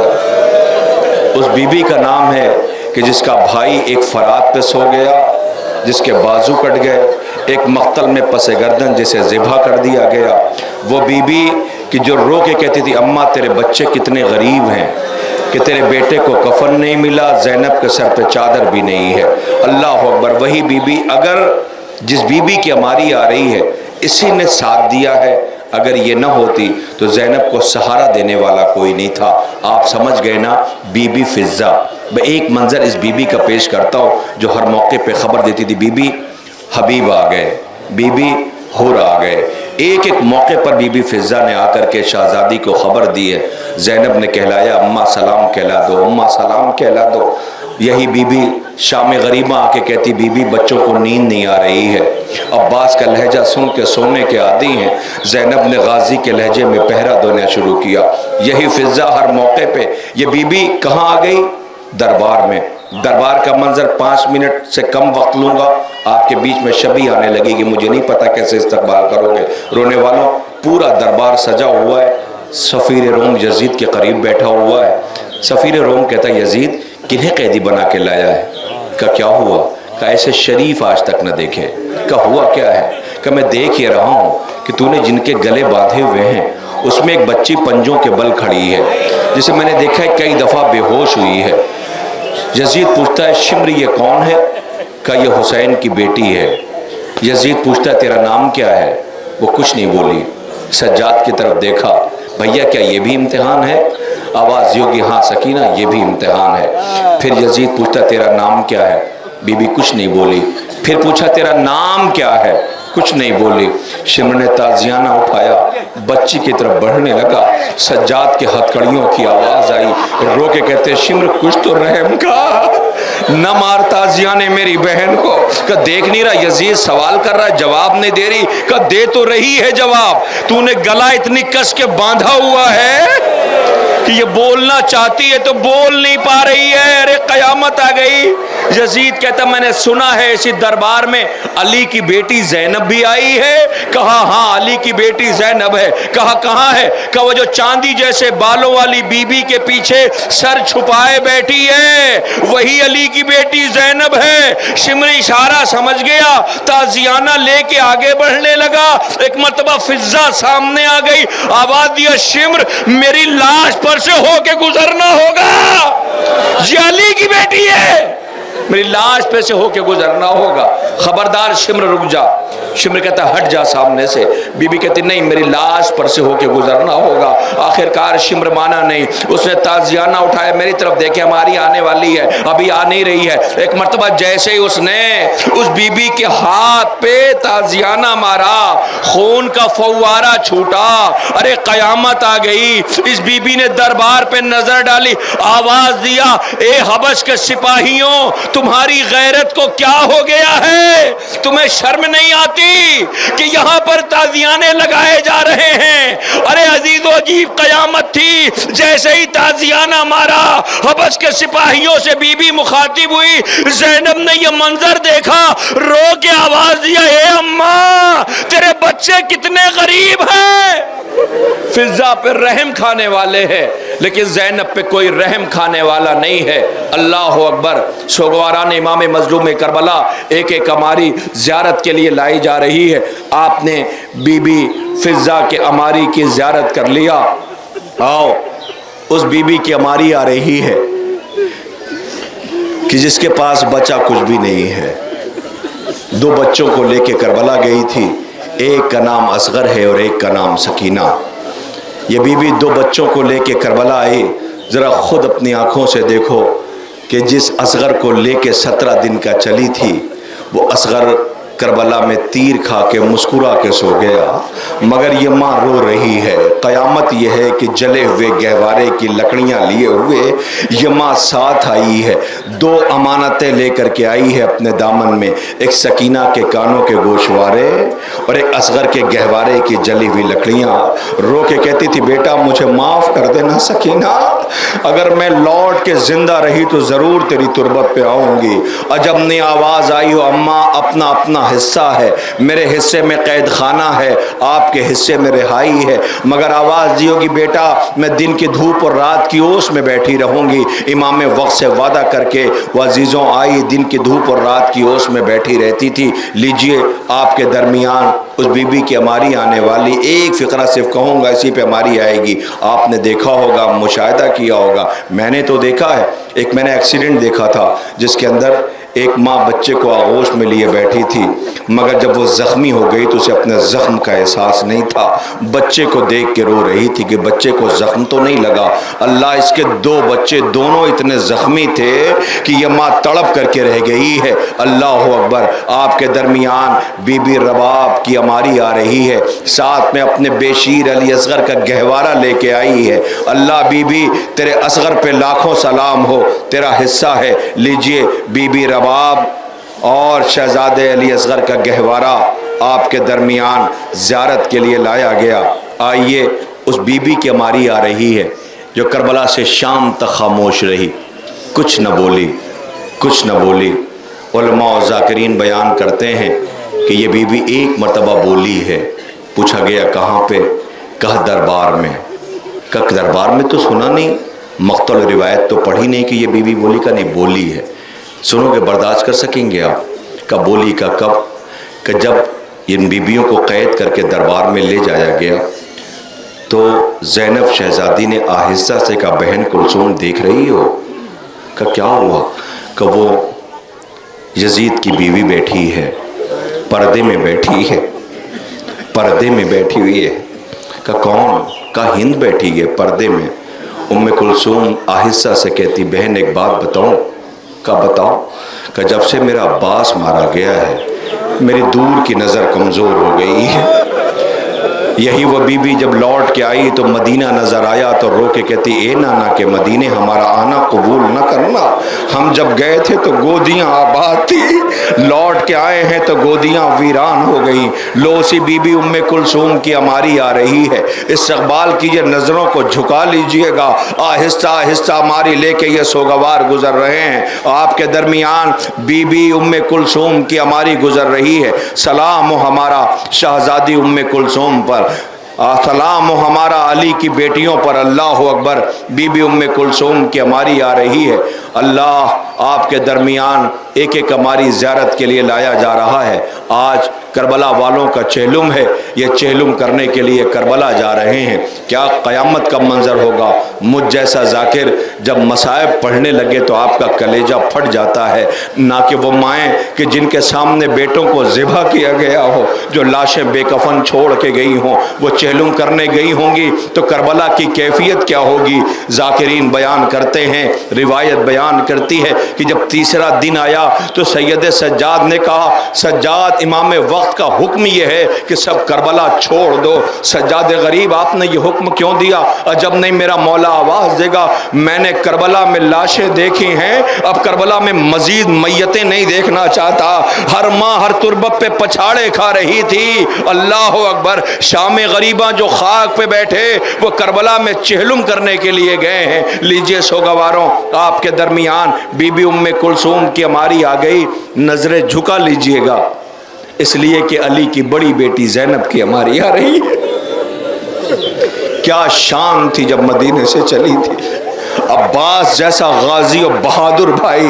اس بی بی کا نام ہے کہ جس کا بھائی ایک فرات پہ سو گیا، جس کے بازو کٹ گئے، ایک مقتل میں پس گردن جسے ذبح کر دیا گیا۔ وہ بی بی کہ جو رو کے کہتی تھی اماں تیرے بچے کتنے غریب ہیں کہ تیرے بیٹے کو کفن نہیں ملا، زینب کے سر پہ چادر بھی نہیں ہے، اللہ اکبر۔ وہی بی بی اگر جس بی بی کی ہماری آ رہی ہے اسی نے ساتھ دیا ہے، اگر یہ نہ ہوتی تو زینب کو سہارا دینے والا کوئی نہیں تھا۔ آپ سمجھ گئے نا، بی بی فضہ۔ میں ایک منظر اس بی بی کا پیش کرتا ہوں جو ہر موقع پہ خبر دیتی تھی، بی بی حبیب آ گئے، بی بی حور آ گئے۔ ایک ایک موقع پر بی بی فضہ نے آ کر کے شہزادی کو خبر دی ہے۔ زینب نے کہلایا اماں سلام کہلا دو، اماں سلام کہلا دو۔ یہی بی بی شام غریبہ آ کے کہتی بی بی بچوں کو نیند نہیں آ رہی ہے، عباس کا لہجہ سن کے سونے کے عادی ہیں۔ زینب نے غازی کے لہجے میں پہرا دینا شروع کیا۔ یہی فضہ ہر موقع پہ، یہ بی بی کہاں آ گئی؟ دربار میں۔ دربار کا منظر 5 منٹ سے کم وقت لوں گا، آپ کے بیچ میں شبی آنے لگے گی، مجھے نہیں پتا کیسے استقبال کرو گے۔ رونے والوں، پورا دربار سجا ہوا ہے، سفیر روم یزید کے قریب بیٹھا ہوا ہے۔ سفیر روم کہتا ہے یزید کنہیں قیدی بنا کے لایا ہے؟ کہ کیا ہوا؟ کہ ایسے شریف آج تک نہ دیکھے۔ کہ ہوا کیا ہے؟ کہ میں دیکھ یہ رہا ہوں کہ تو نے جن کے گلے باندھے ہوئے ہیں اس میں ایک بچی پنجوں کے بل کھڑی ہے، جسے میں نے دیکھا ہے کئی دفعہ بے ہوش ہوئی ہے۔ یزید پوچھتا ہے شمر یہ کون ہے؟ کہ یہ حسین کی بیٹی ہے۔ یزید پوچھتا ہے تیرا نام کیا ہے؟ وہ کچھ نہیں بولی۔ سجاد کی طرف دیکھا، بھیا کیا یہ بھی امتحان ہے؟ آواز ہوگی ہاں سکینہ یہ بھی امتحان ہے۔ پھر یزید پوچھتا تیرا نام کیا ہے؟ بی بی کچھ نہیں بولی۔ پھر پوچھا تیرا نام کیا ہے؟ کچھ نہیں بولی۔ شمر نے تازیانہ اٹھایا، بچی کی طرف بڑھنے لگا، سجاد کے ہتھکڑیوں کی آواز آئی، رو کے کہتے شمر کچھ تو رحم کا، نہ مار تازیانے میری بہن کو۔ کہ دیکھ نہیں رہا یزید سوال کر رہا ہے جواب نہیں دے رہی؟ کہ دے تو رہی ہے جواب، تو نے گلا اتنی کس کے باندھا ہوا ہے کہ یہ بولنا چاہتی ہے تو بول نہیں پا رہی ہے۔ ارے قیامت آ گئی۔ یزید کہتا میں نے سنا ہے اسی دربار میں علی کی بیٹی زینب بھی آئی ہے۔ کہا ہاں علی کی بیٹی زینب ہے۔ کہا کہاں ہے؟ کہا وہ جو چاندی جیسے بالوں والی بی بی کے پیچھے سر چھپائے بیٹھی ہے وہی علی کی بیٹی زینب ہے۔ شمر اشارہ سمجھ گیا، تازیانہ لے کے آگے بڑھنے لگا۔ ایک مرتبہ فضہ سامنے آ گئی، آواز دیا شمر میری لاش پر سے ہو کے گزرنا ہوگا، یہ علی کی بیٹی ہے، میری لاش پہ سے ہو کے گزرنا ہوگا، خبردار شمر رک جا۔ شمر کہتا ہٹ جا سامنے سے۔ بی بی کہتی نہیں میری لاش پر سے ہو کے گزرنا ہوگا۔ آخرکار شمر مانا نہیں، اس نے تازیانہ اٹھایا، میری طرف دیکھے ہماری آنے والی ہے، ابھی آ نہیں رہی ہے۔ ایک مرتبہ جیسے ہی اس نے اس بی بی کے ہاتھ پہ تازیانہ مارا، خون کا فوارہ چھوٹا۔ ارے قیامت آ گئی۔ اس بی بی نے دربار پہ نظر ڈالی، آواز دیا اے حبش کے سپاہیوں تمہاری غیرت کو کیا ہو گیا ہے؟ تمہیں شرم نہیں آتی کہ یہاں پر تازیانے لگائے جا رہے ہیں؟ ارے عزیز و عجیب قیامت تھی۔ جیسے ہی تازیانہ مارا، حبش کے سپاہیوں سے بی بی مخاطب ہوئی۔ زینب نے یہ منظر دیکھا، رو کے آواز دیا اے اماں تیرے بچے کتنے غریب ہیں۔ فضا پہ رحم کھانے والے ہیں، لیکن زینب پہ کوئی رحم کھانے والا نہیں ہے۔ اللہ اکبر۔ سوگواران امام مظلوم کربلا ایک ایک اماری زیارت کے لیے لائی جا رہی ہے۔ آپ نے بی بی فضا کے اماری کی زیارت کر لیا۔ آؤ، اس بی بی کی اماری آ رہی ہے کہ جس کے پاس بچہ کچھ بھی نہیں ہے، 2 بچوں کو لے کے کربلا گئی تھی، ایک کا نام اصغر ہے اور ایک کا نام سکینہ۔ یہ بی بی 2 بچوں کو لے کے کربلا آئی۔ ذرا خود اپنی آنکھوں سے دیکھو کہ جس اصغر کو لے کے 17 دن کا چلی تھی، وہ اصغر کربلا میں تیر کھا کے مسکرا کے سو گیا، مگر یہ ماں رو رہی ہے۔ قیامت یہ ہے کہ جلے ہوئے گہوارے کی لکڑیاں لیے ہوئے یہ ماں ساتھ آئی ہے، 2 امانتیں لے کر کے آئی ہے اپنے دامن میں، ایک سکینہ کے کانوں کے گوشوارے اور ایک اصغر کے گہوارے کی جلی ہوئی لکڑیاں۔ رو کے کہتی تھی بیٹا مجھے معاف کر دینا سکینہ، اگر میں لوٹ کے زندہ رہی تو ضرور تیری تربت پہ آؤں گی۔ عجبنی آواز آئی ہو اماں اپنا اپنا حصہ ہے، میرے حصے میں قید خانہ ہے، آپ کے حصے میں رہائی ہے، مگر آواز دی ہوگی بیٹا میں دن کی دھوپ اور رات کی اوس میں بیٹھی رہوں گی۔ امام وقت سے وعدہ کر کے وہ عزیزوں آئی، دن کی دھوپ اور رات کی اوس میں بیٹھی رہتی تھی۔ لیجئے آپ کے درمیان اس بی بی کی اماری آنے والی، ایک فقرہ صرف کہوں گا اسی پہ اماری آئے گی۔ آپ نے دیکھا ہوگا، مشاہدہ کیا ہوگا، میں نے تو دیکھا ہے، ایک میں نے ایکسیڈنٹ دیکھا تھا جس کے اندر ایک ماں بچے کو آغوش میں لیے بیٹھی تھی، مگر جب وہ زخمی ہو گئی تو اسے اپنے زخم کا احساس نہیں تھا، بچے کو دیکھ کے رو رہی تھی کہ بچے کو زخم تو نہیں لگا۔ اللہ، اس کے 2 بچے دونوں اتنے زخمی تھے کہ یہ ماں تڑپ کر کے رہ گئی ہے۔ اللہ اکبر۔ آپ کے درمیان بی بی رباب کی اماری آ رہی ہے، ساتھ میں اپنے بے شیر علی اصغر کا گہوارہ لے کے آئی ہے۔ اللہ بی بی تیرے اصغر پہ لاکھوں سلام ہو، تیرا حصہ ہے۔ لیجئے بی بی رباب اور شہزادے علی اصغر کا گہوارہ آپ کے درمیان زیارت کے لیے لایا گیا۔ آئیے، اس بی بی کی اماری آ رہی ہے جو کربلا سے شام تک خاموش رہی، کچھ نہ بولی، کچھ نہ بولی۔ علماء و ذاکرین بیان کرتے ہیں کہ یہ بی بی ایک مرتبہ بولی ہے۔ پوچھا گیا کہاں پہ؟ کہا دربار میں۔ کہا دربار میں تو سنا نہیں، مقتل روایت تو پڑھی نہیں کہ یہ بی بی بولی، کا نہیں بولی ہے۔ سنو کہ برداشت کر سکیں گے آپ؟ کا بولی کا کب؟ کہ جب ان بیبیوں کو قید کر کے دربار میں لے جایا گیا تو زینب شہزادی نے آہستہ سے کہا بہن کلثوم دیکھ رہی ہو؟ کہ کیا ہوا؟ کہ وہ یزید کی بیوی بیٹھی ہے، پردے میں بیٹھی ہے، پردے میں بیٹھی ہوئی ہے۔ کہ کون؟ کہ ہند بیٹھی ہے پردے میں۔ ام کلثوم آہستہ سے کہتی بہن ایک بات بتاؤں؟ کہ بتاؤ۔ کہ جب سے میرا عباس مارا گیا ہے میری دور کی نظر کمزور ہو گئی ہے۔ یہی وہ بی بی جب لوٹ کے آئی تو مدینہ نظر آیا تو رو کے کہتی اے نانا کہ مدینے ہمارا آنا قبول نہ کرنا، ہم جب گئے تھے تو گودیاں آباد تھی، لوٹ کے آئے ہیں تو گودیاں ویران ہو گئیں۔ لو سی بی بی ام کلثوم کی اماری آ رہی ہے، استقبال کیجئے، نظروں کو جھکا لیجئے گا، آہستہ آہستہ اماری لے کے یہ سوگوار گزر رہے ہیں۔ آپ کے درمیان بی بی ام کلثوم کی اماری گزر رہی ہے۔ سلام ہو ہمارا شہزادی ام کلثوم پر، سلام ہو ہمارا علی کی بیٹیوں پر۔ اللہ اکبر۔ بی بی ام کلثوم کی اماری آ رہی ہے۔ اللہ آپ کے درمیان ایک ایک اماری زیارت کے لیے لایا جا رہا ہے۔ آج کربلا والوں کا چہلم ہے، یہ چہلم کرنے کے لیے کربلا جا رہے ہیں۔ کیا قیامت کا منظر ہوگا! مجھ جیسا ذاکر جب مصائب پڑھنے لگے تو آپ کا کلیجہ پھٹ جاتا ہے۔ نہ کہ وہ مائیں کہ جن کے سامنے بیٹوں کو ذبح کیا گیا ہو، جو لاشیں بے کفن چھوڑ کے گئی ہوں، وہ چہلم کرنے گئی ہوں گی تو کربلا کی کیفیت کیا ہوگی؟ ذاکرین بیان کرتے ہیں، روایت بیان کرتی ہے کہ جب تیسرا دن آیا تو سید سجاد نے کہا سجاد امام وقت کا حکم یہ ہے کہ سب کربلا چھوڑ دو۔ سجاد غریب آپ نے یہ حکم کیوں دیا؟ عجب نہیں میرا مولا آواز دے گا، میں نے کربلا میں لاشیں دیکھی ہیں، اب کربلا میں مزید میتیں نہیں دیکھنا چاہتا۔ ہر ماں ہر تربت پہ پچھاڑے کھا رہی تھی۔ اللہ اکبر۔ شام غریباں جو خاک پہ بیٹھے وہ کربلا میں چہلم کرنے کے لیے گئے ہیں۔ لیجئے سوگواروں آپ کے درمیان بی بی ام کلثوم کی اماری آ گئی، نظریں جھکا لیجئے گا، اس لیے کہ علی کی بڑی بیٹی زینب کی اماری آ رہی ہے۔ کیا شان تھی جب مدینے سے چلی تھی۔ عباس جیسا غازی اور بہادر بھائی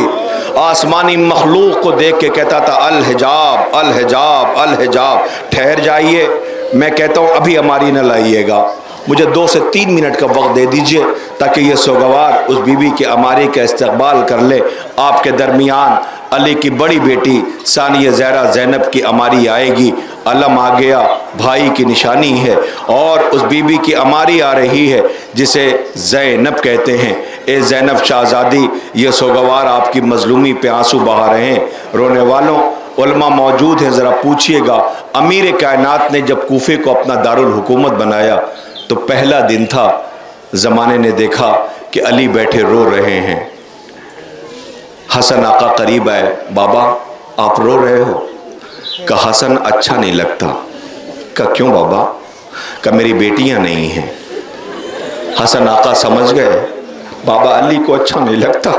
آسمانی مخلوق کو دیکھ کے کہتا تھا الحجاب الحجاب الحجاب۔ ٹھہر جائیے، میں کہتا ہوں ابھی ہماری نہ لائیے گا، مجھے 2 سے 3 منٹ کا وقت دے دیجئے تاکہ یہ سوگوار اس بی بی کے عماری کا استقبال کر لے۔ آپ کے درمیان علی کی بڑی بیٹی ثانیہ زہرا زینب کی عماری آئے گی، علم آ گیا، بھائی کی نشانی ہے، اور اس بی بی کی عماری آ رہی ہے جسے زینب کہتے ہیں۔ اے زینب شہزادی، یہ سوگوار آپ کی مظلومی پہ آنسو بہا رہے ہیں۔ رونے والوں، علماء موجود ہیں، ذرا پوچھئے گا، امیر کائنات نے جب کوفے کو اپنا دارالحکومت بنایا تو پہلا دن تھا، زمانے نے دیکھا کہ علی بیٹھے رو رہے ہیں۔ حسن آقا قریب آئے، بابا آپ رو رہے ہو؟ کہا حسن اچھا نہیں لگتا۔ کہا کیوں بابا؟ کہا میری بیٹیاں نہیں ہیں۔ حسن آقا سمجھ گئے بابا علی کو اچھا نہیں لگتا،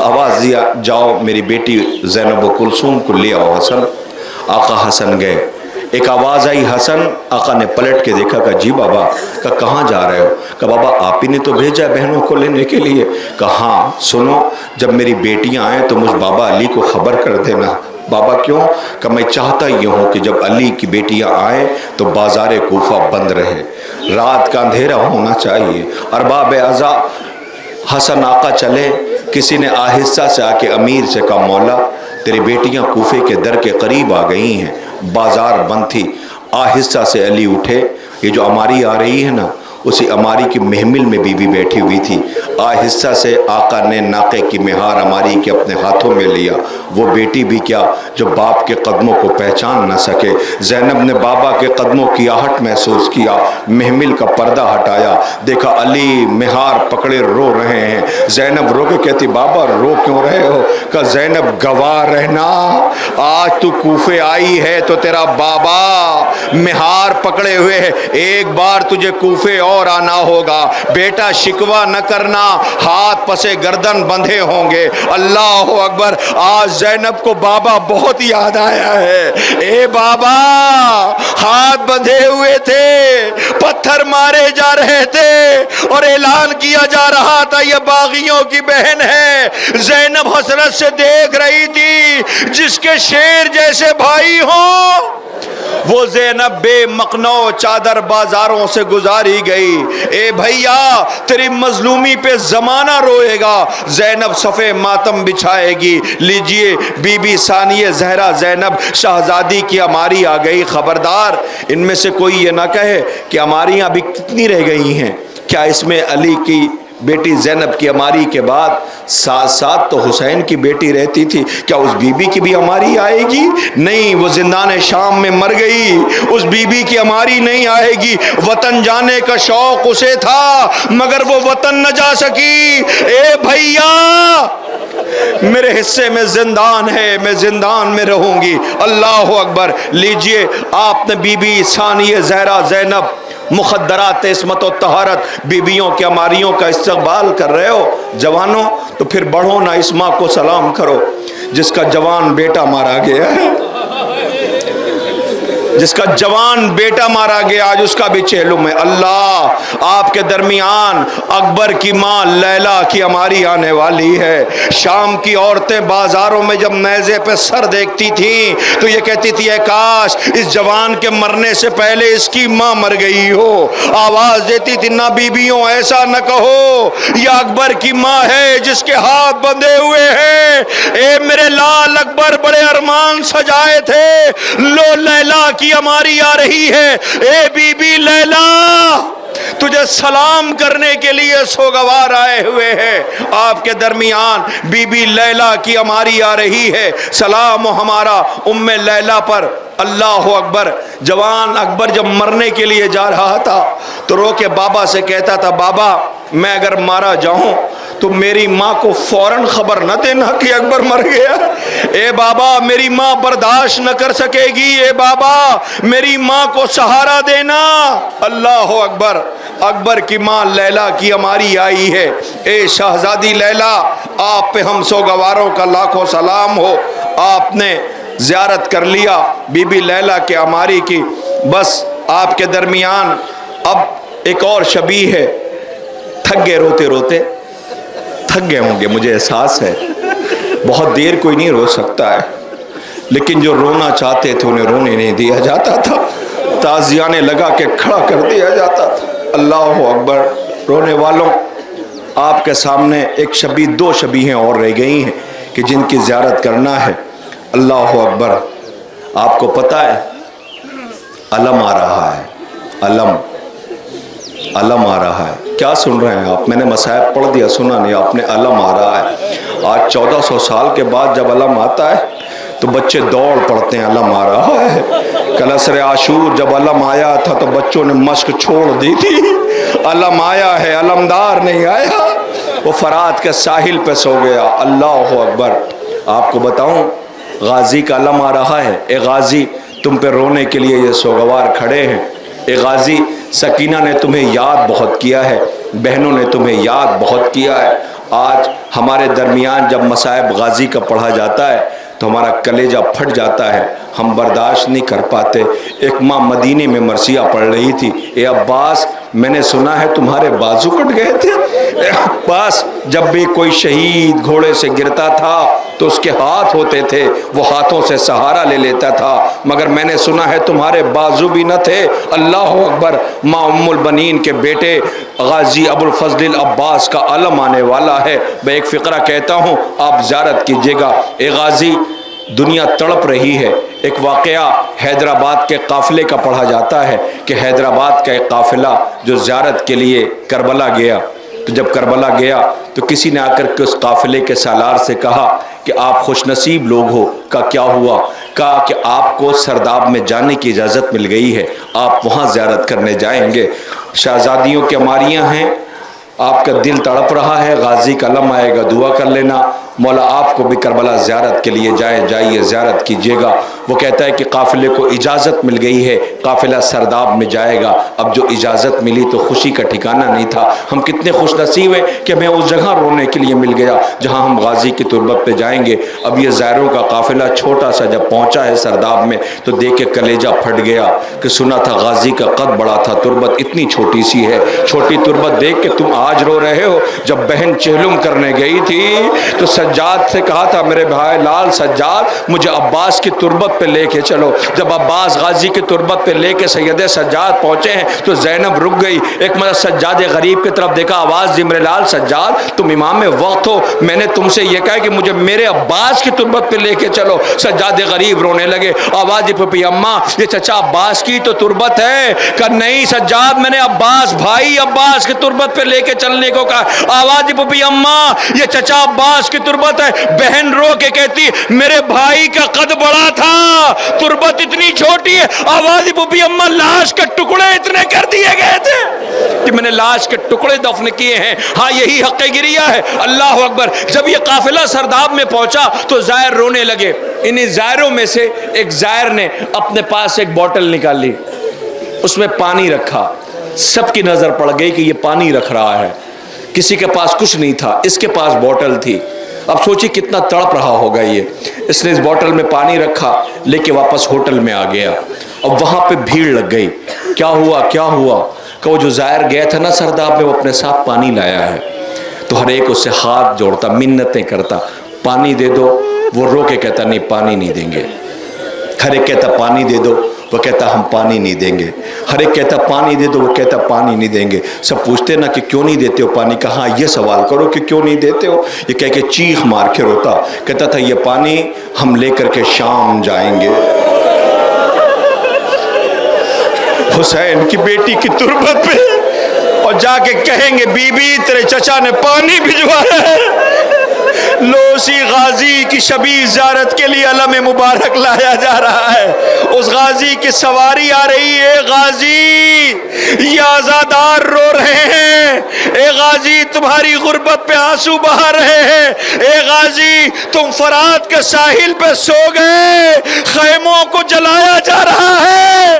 آواز دیا جاؤ میری بیٹی زینب و کلثوم کو لے آؤ حسن۔ آقا حسن گئے، ایک آواز آئی حسن، آقا نے پلٹ کے دیکھا، کہا جی بابا۔ کہا کہاں جا رہے ہو؟ کہا بابا آپ ہی نے تو بھیجا ہے بہنوں کو لینے کے لیے۔ کہا ہاں سنو، جب میری بیٹیاں آئیں تو مجھ بابا علی کو خبر کر دینا۔ بابا کیوں؟ کہ میں چاہتا یہ ہوں کہ جب علی کی بیٹیاں آئیں تو بازار کوفہ بند رہے، رات کا اندھیرا ہونا چاہیے۔ ارباب اعضاء حسن آقا چلے، کسی نے آہستہ سے آ کے امیر سے کہا مولا تیری بیٹیاں کوفے کے در کے قریب آ گئی ہیں، بازار بند تھی۔ آہستہ سے علی اٹھے، یہ جو عماری آ رہی ہے نا اسی عماری کی محمل میں بی بی بیٹھی ہوئی تھی۔ آہستہ سے آقا نے ناقے کی مہار عماری کے اپنے ہاتھوں میں لیا۔ وہ بیٹی بھی کیا جو باپ کے قدموں کو پہچان نہ سکے۔ زینب نے بابا کے قدموں کی آہٹ محسوس کیا، محمل کا پردہ ہٹایا، دیکھا علی مہار پکڑے رو رہے ہیں۔ زینب رو کے کہتی بابا رو کیوں رہے ہو؟ کہ زینب گواہ رہنا، آج تو کوفے آئی ہے تو تیرا بابا مہار پکڑے ہوئے ہے، ایک بار تجھے کوفے اور آنا ہوگا، بیٹا شکوہ نہ کرنا، ہاتھ پسے گردن بندھے ہوں گے۔ اللہ اکبر، آج زینب کو بابا بہت یاد آیا ہے۔ اے بابا ہاتھ بندھے ہوئے تھے، پتھر مارے جا رہے تھے اور اعلان کیا جا رہا تھا یہ باغیوں کی بہن ہے۔ زینب حسرت سے دیکھ رہی تھی، جس کے شیر جیسے بھائی ہوں وہ زینب بے مقنو چادر بازاروں سے گزاری گئی۔ اے بھیا تیری مظلومی پہ زمانہ روئے گا، زینب صفے ماتم بچھائے گی۔ لیجئے بی بی ثانیہ زہرا زینب شہزادی کی عماری آ گئی۔ خبردار ان میں سے کوئی یہ نہ کہے کہ عماریاں ابھی کتنی رہ گئی ہیں، کیا اس میں علی کی بیٹی زینب کی عماری کے بعد ساتھ ساتھ تو حسین کی بیٹی رہتی تھی، کیا اس بی بی کی بھی عماری آئے گی؟ نہیں، وہ زندان شام میں مر گئی، اس بی بی کی عماری نہیں آئے گی۔ وطن جانے کا شوق اسے تھا مگر وہ وطن نہ جا سکی۔ اے بھیا میرے حصے میں زندان ہے، میں زندان میں رہوں گی۔ اللہ اکبر۔ لیجئے آپ نے بی بی ثانیہ زہرا زینب مخدرات عصمت و طہارت بیویوں کے عماریوں کا استقبال کر رہے ہو، جوانوں تو پھر بڑھو نہ اس ماں کو سلام کرو جس کا جوان بیٹا مارا گیا ہے، جس کا جوان بیٹا مارا گیا، آج اس کا بھی چہلم ہے۔ اللہ آپ کے درمیان اکبر کی ماں لیلا کی عماری آنے والی ہے۔ شام کی عورتیں بازاروں میں جب نیزے پہ سر دیکھتی تھیں تو یہ کہتی تھی اے کاش اس جوان کے مرنے سے پہلے اس کی ماں مر گئی ہو۔ آواز دیتی تھی نہ بیبیوں ایسا نہ کہو، یہ اکبر کی ماں ہے جس کے ہاتھ بندھے ہوئے ہیں۔ اے میرے لال اکبر بڑے ارمان سجائے تھے، لو لیلا کی ہماری آ رہی ہے۔ اے بی بی لیلا تجھے سلام کرنے کے لیے سوگوار آئے ہوئے ہیں۔ آپ کے درمیان بی بی لیلا کی ہماری آ رہی ہے۔ سلام ہمارا ام لیلا پر۔ اللہ اکبر۔ جوان اکبر جب مرنے کے لیے جا رہا تھا تو رو کے بابا سے کہتا تھا بابا میں اگر مارا جاؤں تو میری ماں کو فوراً خبر نہ دینا کہ اکبر مر گیا۔ اے بابا میری ماں برداشت نہ کر سکے گی، اے بابا میری ماں کو سہارا دینا۔ اللہ اکبر۔ اکبر کی ماں لیلا کی ہماری آئی ہے۔ اے شہزادی لیلا آپ پہ ہم سوگواروں کا لاکھوں سلام ہو، آپ نے زیارت کر لیا بی بی لیلا کے عماری کی۔ بس آپ کے درمیان اب ایک اور شبیہ ہے، تھک گئے روتے روتے، تھک گئے ہوں گے، مجھے احساس ہے، بہت دیر کوئی نہیں رو سکتا ہے، لیکن جو رونا چاہتے تھے انہیں رونے نہیں دیا جاتا تھا، تازیانے لگا کے کھڑا کر دیا جاتا تھا۔ اللہ اکبر۔ رونے والوں، آپ کے سامنے ایک شبیہ، دو شبیہیں اور رہ گئی ہیں کہ جن کی زیارت کرنا ہے۔ اللہ اکبر۔ آپ کو پتہ ہے علم آ رہا ہے، علم آ رہا ہے۔ کیا سن رہے ہیں آپ؟ میں نے مصائب پڑھ دیا، سنا نہیں آپ نے؟ علم آ رہا ہے۔ آج 1400 سال کے بعد جب علم آتا ہے تو بچے دوڑ پڑتے ہیں، علم آ رہا ہے۔ کل عصر عاشور جب علم آیا تھا تو بچوں نے مشق چھوڑ دی تھی۔ علم آیا ہے، علمدار نہیں آیا، وہ فرات کے ساحل پہ سو گیا۔ اللہ اکبر۔ آپ کو بتاؤں، غازی کا علم آ رہا ہے۔ اے غازی، تم پہ رونے کے لیے یہ سوگوار کھڑے ہیں۔ اے غازی، سکینہ نے تمہیں یاد بہت کیا ہے، بہنوں نے تمہیں یاد بہت کیا ہے۔ آج ہمارے درمیان جب مصائب غازی کا پڑھا جاتا ہے تو ہمارا کلیجہ پھٹ جاتا ہے، ہم برداشت نہیں کر پاتے۔ ایک ماں مدینے میں مرثیہ پڑھ رہی تھی، اے عباس، میں نے سنا ہے تمہارے بازو کٹ گئے تھے۔ اے عباس، جب بھی کوئی شہید گھوڑے سے گرتا تھا تو اس کے ہاتھ ہوتے تھے، وہ ہاتھوں سے سہارا لے لیتا تھا، مگر میں نے سنا ہے تمہارے بازو بھی نہ تھے۔ اللہ اکبر۔ ماں ام البنین کے بیٹے غازی ابو الفضل العباس کا علم آنے والا ہے۔ میں ایک فقرہ کہتا ہوں، آپ زیارت کیجیے گا۔ اے غازی، دنیا تڑپ رہی ہے۔ ایک واقعہ حیدرآباد کے قافلے کا پڑھا جاتا ہے کہ حیدرآباد کا ایک قافلہ جو زیارت کے لیے کربلا گیا، تو جب کربلا گیا تو کسی نے آ کر کے اس قافلے کے سالار سے کہا کہ آپ خوش نصیب لوگ ہو۔ کہا کیا ہوا؟ کہا کہ آپ کو سرداب میں جانے کی اجازت مل گئی ہے، آپ وہاں زیارت کرنے جائیں گے۔ شہزادیوں کے ماریاں ہیں، آپ کا دل تڑپ رہا ہے، غازی کا علم آئے گا، دعا کر لینا مولا آپ کو بھی کربلا زیارت کے لیے جائیے، زیارت کیجیے گا۔ وہ کہتا ہے کہ قافلے کو اجازت مل گئی ہے، قافلہ سرداب میں جائے گا۔ اب جو اجازت ملی تو خوشی کا ٹھکانہ نہیں تھا۔ ہم کتنے خوش نصیب ہیں کہ ہمیں اس جگہ رونے کے لیے مل گیا جہاں ہم غازی کی تربت پہ جائیں گے۔ اب یہ زائروں کا قافلہ چھوٹا سا جب پہنچا ہے سرداب میں تو دیکھ کے کلیجہ پھٹ گیا کہ سنا تھا غازی کا قد بڑا تھا، تربت اتنی چھوٹی سی ہے۔ چھوٹی تربت دیکھ کے تم آج رو رہے ہو، جب بہن چہلم کرنے گئی تھی تو سجاد سے کہا تھا میرے بھائی لال سجاد مجھے عباس کی تربت پہ لے کے چلو۔ جب عباس غازی کی تربت پہ لے کے سید سجاد پہنچے ہیں تو زینب رک گئی، ایک مرتبہ سجاد غریب کی طرف دیکھا، آواز دی میرے لال سجاد تم امام وقت ہو، میں نے تم سے یہ کہا کہ مجھے میرے عباس کی تربت پہ لے کے چلو۔ سجاد غریب رونے لگے، آواز دی پھپھی اماں یہ چچا عباس کی تو تربت ہے۔ کہا نہیں سجاد، میں نے عباس بھائی عباس کی تربت پہ لے کے چلنے کو کہا۔ آواز دی پھپھی اماں یہ چچا عباس کی تربت ہے۔ بہن رو کے کہتی میرے بھائی کا قد بڑا تھا، تربت اتنی چھوٹی ہے۔ آواز دی پھپھی اماں لاش کے ٹکڑے اتنے کر دیے گئے تھے کہ میں نے لاش کے ٹکڑے دفن کیے ہیں۔ ہاں یہی حق گریہ ہے۔ اللہ اکبر۔ جب یہ قافلہ سرداب میں پہنچا تو زائر رونے لگے۔ انہی زائروں میں سے ایک زائر نے اپنے پاس ایک بوتل نکالی، اس میں پانی رکھا، سب کی نظر پڑ گئی کہ یہ پانی رکھ رہا ہے، کسی کے پاس کچھ نہیں تھا، اس کے پاس بوتل تھی۔ اب سوچی کتنا تڑپ رہا ہوگا یہ۔ اس نے اس بوتل میں پانی رکھا، لے کے واپس ہوٹل میں آ گیا۔ اب وہاں پہ بھیڑ لگ گئی، کیا ہوا کیا ہوا؟ کہ وہ جو زائر گیا تھا نا سرداب میں، وہ اپنے ساتھ پانی لایا ہے۔ تو ہر ایک اس سے ہاتھ جوڑتا، منتیں کرتا، پانی دے دو۔ وہ رو کے کہتا نہیں پانی نہیں دیں گے۔ ہر ایک کہتا پانی دے دو، وہ کہتا ہم پانی نہیں دیں گے۔ ہر ایک کہتا پانی دے دو، وہ کہتا پانی نہیں دیں گے۔ سب پوچھتے نا کہ کیوں نہیں دیتے ہو پانی؟ کہاں یہ سوال کرو کہ کیوں نہیں دیتے ہو؟ یہ کہہ کے چیخ مار کے روتا، کہتا تھا یہ پانی ہم لے کر کے شام جائیں گے، حسین کی بیٹی کی تربت پہ، اور جا کے کہیں گے بی بی تیرے چچا نے پانی بھجوایا ہے۔ لو اسی غازی کی شبیہ زیارت کے لیے علم مبارک لایا جا رہا ہے۔ اس غازی کی سواری آ رہی ہے۔ غازی یہ آزادار رو رہے ہیں، اے غازی تمہاری غربت پہ آنسو بہا رہے ہیں، اے غازی تم فرات کے ساحل پہ سو گئے، خیموں کو جلایا جا رہا ہے۔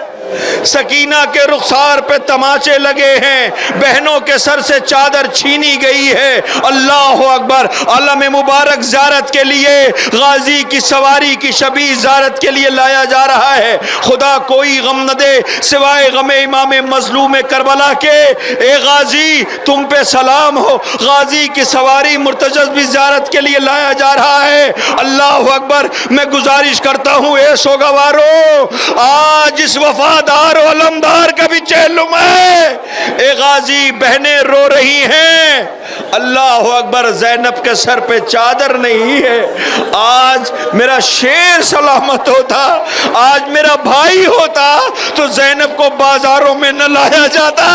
سکینہ کے رخسار پہ تماچے لگے ہیں، بہنوں کے سر سے چادر چھینی گئی ہے۔ اللہ اکبر۔ علم مبارک زیارت کے لیے، غازی کی سواری کی شبیہ زیارت کے لیے لایا جا رہا ہے۔ خدا کوئی غم نہ دے سوائے غم امام مظلوم کربلا کے۔ اے غازی تم پہ سلام ہو، غازی کی سواری مرتجز بھی زیارت کے لیے لایا جا رہا ہے۔ اللہ اکبر۔ میں گزارش کرتا ہوں اے سوگوارو، آج اس وفادار و علمدار کا بھی چہلم ہے۔ اے غازی بہنیں رو رہی ہیں، اللہ اکبر، زینب کے سر پہ چادر نہیں ہے۔ آج میرا شیر سلامت ہوتا، آج میرا بھائی ہوتا تو زینب کو بازاروں میں نہ لایا جاتا۔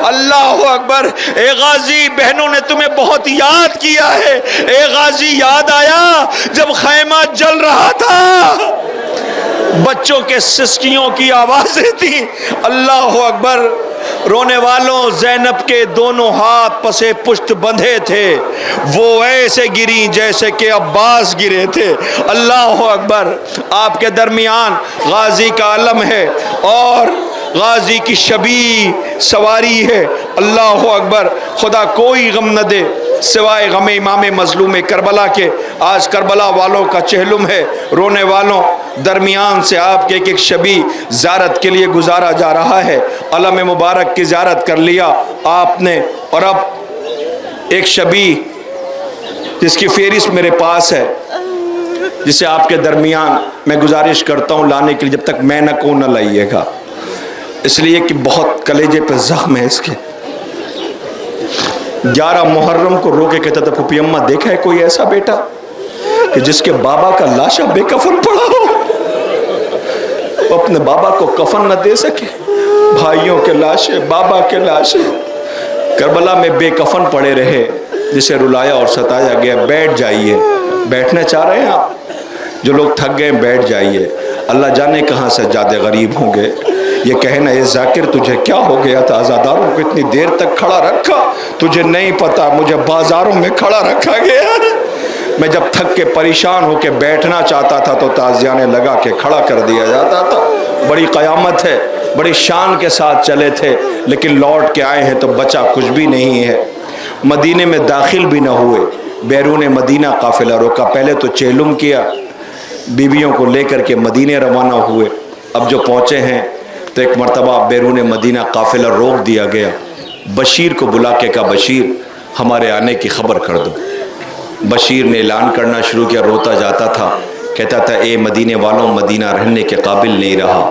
اللہ اکبر۔ اے غازی بہنوں نے تمہیں بہت یاد کیا ہے۔ اے غازی یاد آیا جب خیمہ جل رہا تھا، بچوں کے سسکیوں کی آوازیں تھیں۔ اللہ اکبر۔ رونے والوں، زینب کے دونوں ہاتھ پسے پشت بندھے تھے، وہ ایسے گری جیسے کہ عباس گرے تھے۔ اللہ اکبر۔ آپ کے درمیان غازی کا علم ہے اور غازی کی شبیہ سواری ہے۔ اللہ اکبر۔ خدا کوئی غم نہ دے سوائے غم امام مظلوم کربلا کے۔ آج کربلا والوں کا چہلم ہے، رونے والوں، درمیان سے آپ کے ایک ایک شبیہ زیارت کے لیے گزارا جا رہا ہے۔ علم مبارک کی زیارت کر لیا آپ نے، اور اب ایک شبیہ جس کی فہرست میرے پاس ہے، جسے آپ کے درمیان میں گزارش کرتا ہوں لانے کے لیے، جب تک میں نہ کہوں نہ لائیے گا، اس لیے کہ بہت کلیجے پہ زخم ہے اس کے۔ 11 محرم کو رو کے کہتا تھا، پھوپھی اماں دیکھا ہے کوئی ایسا بیٹا کہ جس کے بابا کا لاشا بے کفن پڑا ہو، وہ اپنے بابا کو کفن نہ دے سکے؟ بھائیوں کے لاشے، بابا کے لاشے کربلا میں بے کفن پڑے رہے، جسے رلایا اور ستایا گیا۔ بیٹھ جائیے، بیٹھنا چاہ رہے ہیں آپ؟ جو لوگ تھک گئے بیٹھ جائیے۔ اللہ جانے کہاں سجادے غریب ہوں گے۔ یہ کہنا اے ذاکر تجھے کیا ہو گیا تھا، عزاداروں کو اتنی دیر تک کھڑا رکھا، تجھے نہیں پتا مجھے بازاروں میں کھڑا رکھا گیا۔ میں جب تھک کے پریشان ہو کے بیٹھنا چاہتا تھا تو تازیانے لگا کے کھڑا کر دیا جاتا تھا۔ بڑی قیامت ہے، بڑی شان کے ساتھ چلے تھے، لیکن لوٹ کے آئے ہیں تو بچا کچھ بھی نہیں ہے۔ مدینے میں داخل بھی نہ ہوئے، بیرون مدینہ قافلہ روکا۔ پہلے تو چہلم کیا، بیویوں کو لے کر کے مدینے روانہ ہوئے۔ اب جو پہنچے ہیں تو ایک مرتبہ بیرون مدینہ قافلہ روک دیا گیا۔ بشیر کو بلا کے کہا، بشیر ہمارے آنے کی خبر کر دو۔ بشیر نے اعلان کرنا شروع کیا، روتا جاتا تھا، کہتا تھا اے مدینے والوں، مدینہ رہنے کے قابل نہیں رہا،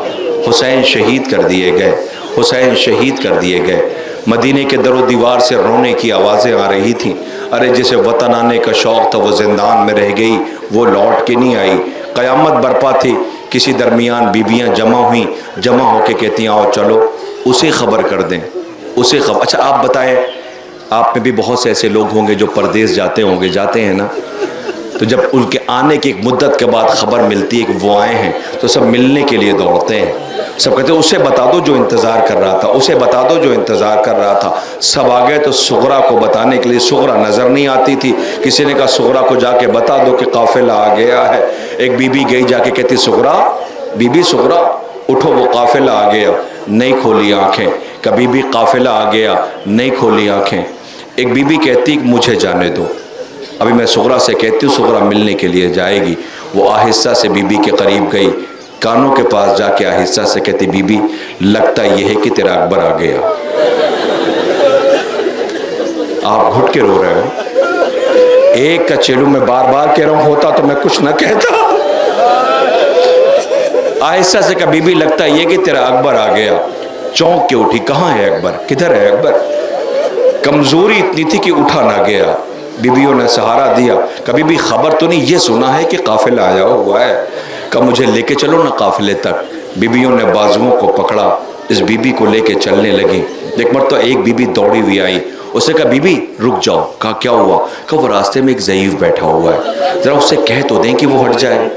حسین شہید کر دیے گئے، حسین شہید کر دیے گئے۔ مدینے کے در و دیوار سے رونے کی آوازیں آ رہی تھیں۔ ارے جسے وطن آنے کا شوق تھا وہ زندان میں رہ گئی، وہ لوٹ کے نہیں آئی۔ قیامت برپا تھی، کسی درمیان بیویاں جمع ہوئیں، جمع ہو کے کہتی ہیں آؤ چلو اسے خبر کر دیں، اسے خبر۔ اچھا آپ بتائیں، آپ میں بھی بہت سے ایسے لوگ ہوں گے جو پردیس جاتے ہوں گے، جاتے ہیں نا، تو جب ان کے آنے کی ایک مدت کے بعد خبر ملتی ہے کہ وہ آئے ہیں تو سب ملنے کے لیے دوڑتے ہیں، سب کہتے ہیں اسے بتا دو جو انتظار کر رہا تھا، اسے بتا دو جو انتظار کر رہا تھا۔ سب آ گئے تو صغرا کو بتانے کے لیے، صغرا نظر نہیں آتی تھی، کسی نے کہا صغرا کو جا کے بتا دو کہ قافلہ آ گیا ہے۔ ایک بی بی گئی جا کے کہتی صغرا، بی بی صغرا اٹھو وہ قافلہ آ گیا، نہیں کھولی آنکھیں، کبھی بھی قافلہ آ گیا، نہیں کھولی آنکھیں۔ ایک بی بی کہتی مجھے جانے دو، ابھی میں صغرا سے کہتی ہوں، صغرا ملنے کے لیے جائے گی۔ وہ آہستہ سے بی بی کے قریب گئی، کانوں کے پاس جا کے آہستہ سے کہتی بی بی لگتا یہ ہے کہ تیرا اکبر آ گیا۔ آپ گھٹ کے رو رہے ہو، ایک کا چیلو میں بار بار کہہ رہا ہوں، ہوتا تو میں کچھ نہ کہتا۔ آہستہ سے کہا بی بی لگتا یہ کہ تیرا اکبر آ گیا۔ چونک کے اٹھی، کہاں ہے اکبر، کدھر ہے اکبر؟ کمزوری اتنی تھی کہ اٹھا نہ گیا۔ بیویوں نے سہارا دیا، کبھی بھی خبر تو نہیں، یہ سنا ہے کہ قافلہ آیا ہوا ہے، کہا مجھے لے کے چلو نا قافلے تک۔ بیویوں نے بازوؤں کو پکڑا، اس بی بی کو لے کے چلنے لگی۔ ایک مرتبہ ایک بی بی دوڑی ہوئی آئی، اس نے کہا بی بی رک جاؤ۔ کہا کیا ہوا؟ کہا وہ راستے میں ایک ضعیف بیٹھا ہوا ہے، ذرا اس سے کہہ تو دیں کہ وہ ہٹ جائے۔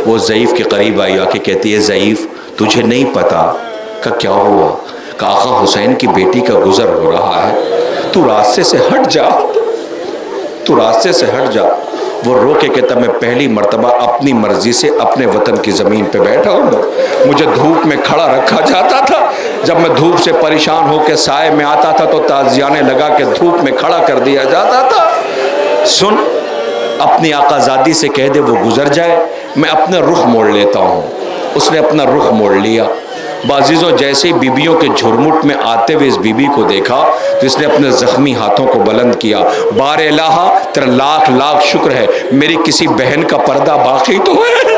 وہ ضعیف کے قریب آئی، آ کے کہتی ہے ضعیف تجھے نہیں پتا؟ کہا کیا ہوا؟ کہا آقا حسین کی بیٹی کا گزر ہو رہا ہے، تو راستے سے ہٹ جا، تو راستے سے ہٹ جا۔ وہ رو کے کہتا میں پہلی مرتبہ اپنی مرضی سے اپنے وطن کی زمین پہ بیٹھا ہوں. مجھے دھوپ میں کھڑا رکھا جاتا تھا، جب میں دھوپ سے پریشان ہو کے سائے میں آتا تھا تو تازیانے لگا کے دھوپ میں کھڑا کر دیا جاتا تھا. سن، اپنی آقا زادی سے کہہ دے وہ گزر جائے، میں اپنا رخ موڑ لیتا ہوں. اس نے اپنا رخ موڑ لیا. بعزیزوں جیسے بیبیوں کے جھرمٹ میں آتے ہوئے اس بیوی کو دیکھا تو اس نے اپنے زخمی ہاتھوں کو بلند کیا. بار الہ تیرا لاکھ لاکھ شکر ہے، میری کسی بہن کا پردہ باقی تو ہے،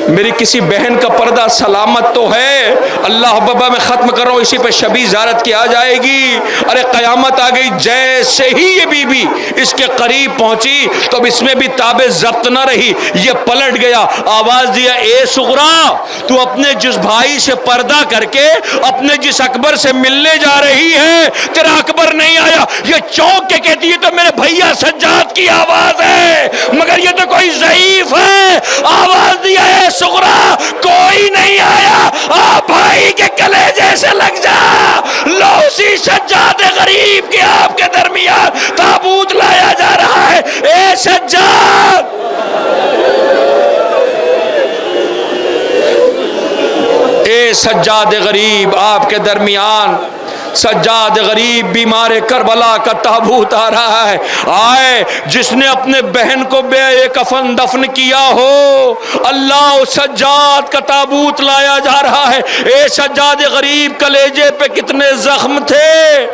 میری کسی بہن کا پردہ سلامت تو ہے. اللہ بابا میں ختم کر رہا ہوں، اسی پہ شبی زیارت کی آ جائے گی. ارے قیامت آ گئی. جیسے ہی یہ بی بی اس کے قریب پہنچی تو اب اس میں بھی تاب ضبط نہ رہی، یہ پلٹ گیا. آواز دیا اے صغرا، تو اپنے جس بھائی سے پردہ کر کے اپنے جس اکبر سے ملنے جا رہی ہے، تیرا اکبر نہیں آیا. یہ چونک کے کہتی ہے تو میرے بھیا سجاد کی آواز ہے، مگر یہ تو کوئی ضعیف ہے. آواز دیا اے صغرا، کوئی نہیں آیا، آپ بھائی کے کلیجے سے لگ جا. لو اسی سجاد غریب کے آپ کے درمیان تابوت لایا جا رہا ہے. اے سجاد، اے سجاد غریب، آپ کے درمیان سجاد غریب بیمار کربلا کا تابوت آ رہا ہے. آئے جس نے اپنے بہن کو بے کفن دفن کیا ہو، اللہ سجاد کا تابوت لایا جا رہا ہے. اے سجاد غریب، کلیجے پہ کتنے زخم تھے.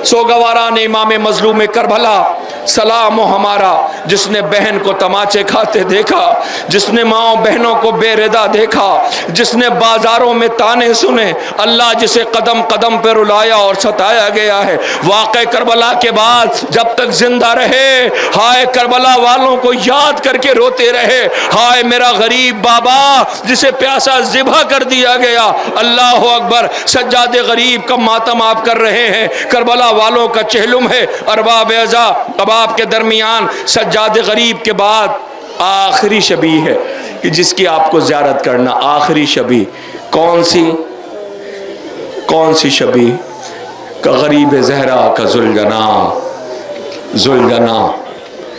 سوگواران امام مظلوم کربلا سلام و ہمارا، جس نے بہن کو تماچے کھاتے دیکھا، جس نے ماں بہنوں کو بے ردا دیکھا، جس نے بازاروں میں تانے سنے، اللہ جسے قدم قدم پہ رلایا اور ستایا گیا ہے. واقع کربلا کے بعد جب تک زندہ رہے، ہائے کربلا والوں کو یاد کر کے روتے رہے. ہائے میرا غریب بابا جسے پیاسا ذبح کر دیا گیا. اللہ اکبر. سجاد غریب کا ماتم آپ کر رہے ہیں، کربلا والوں کا چہلم ہے. ارباب اعزا، اب آپ کے درمیان سجاد غریب کے بعد آخری شبی ہے کہ جس کی آپ کو زیارت کرنا. آخری شبی کون سی شبی؟ کا غریب زہرا کا ذوالجنا. ذوالجنا،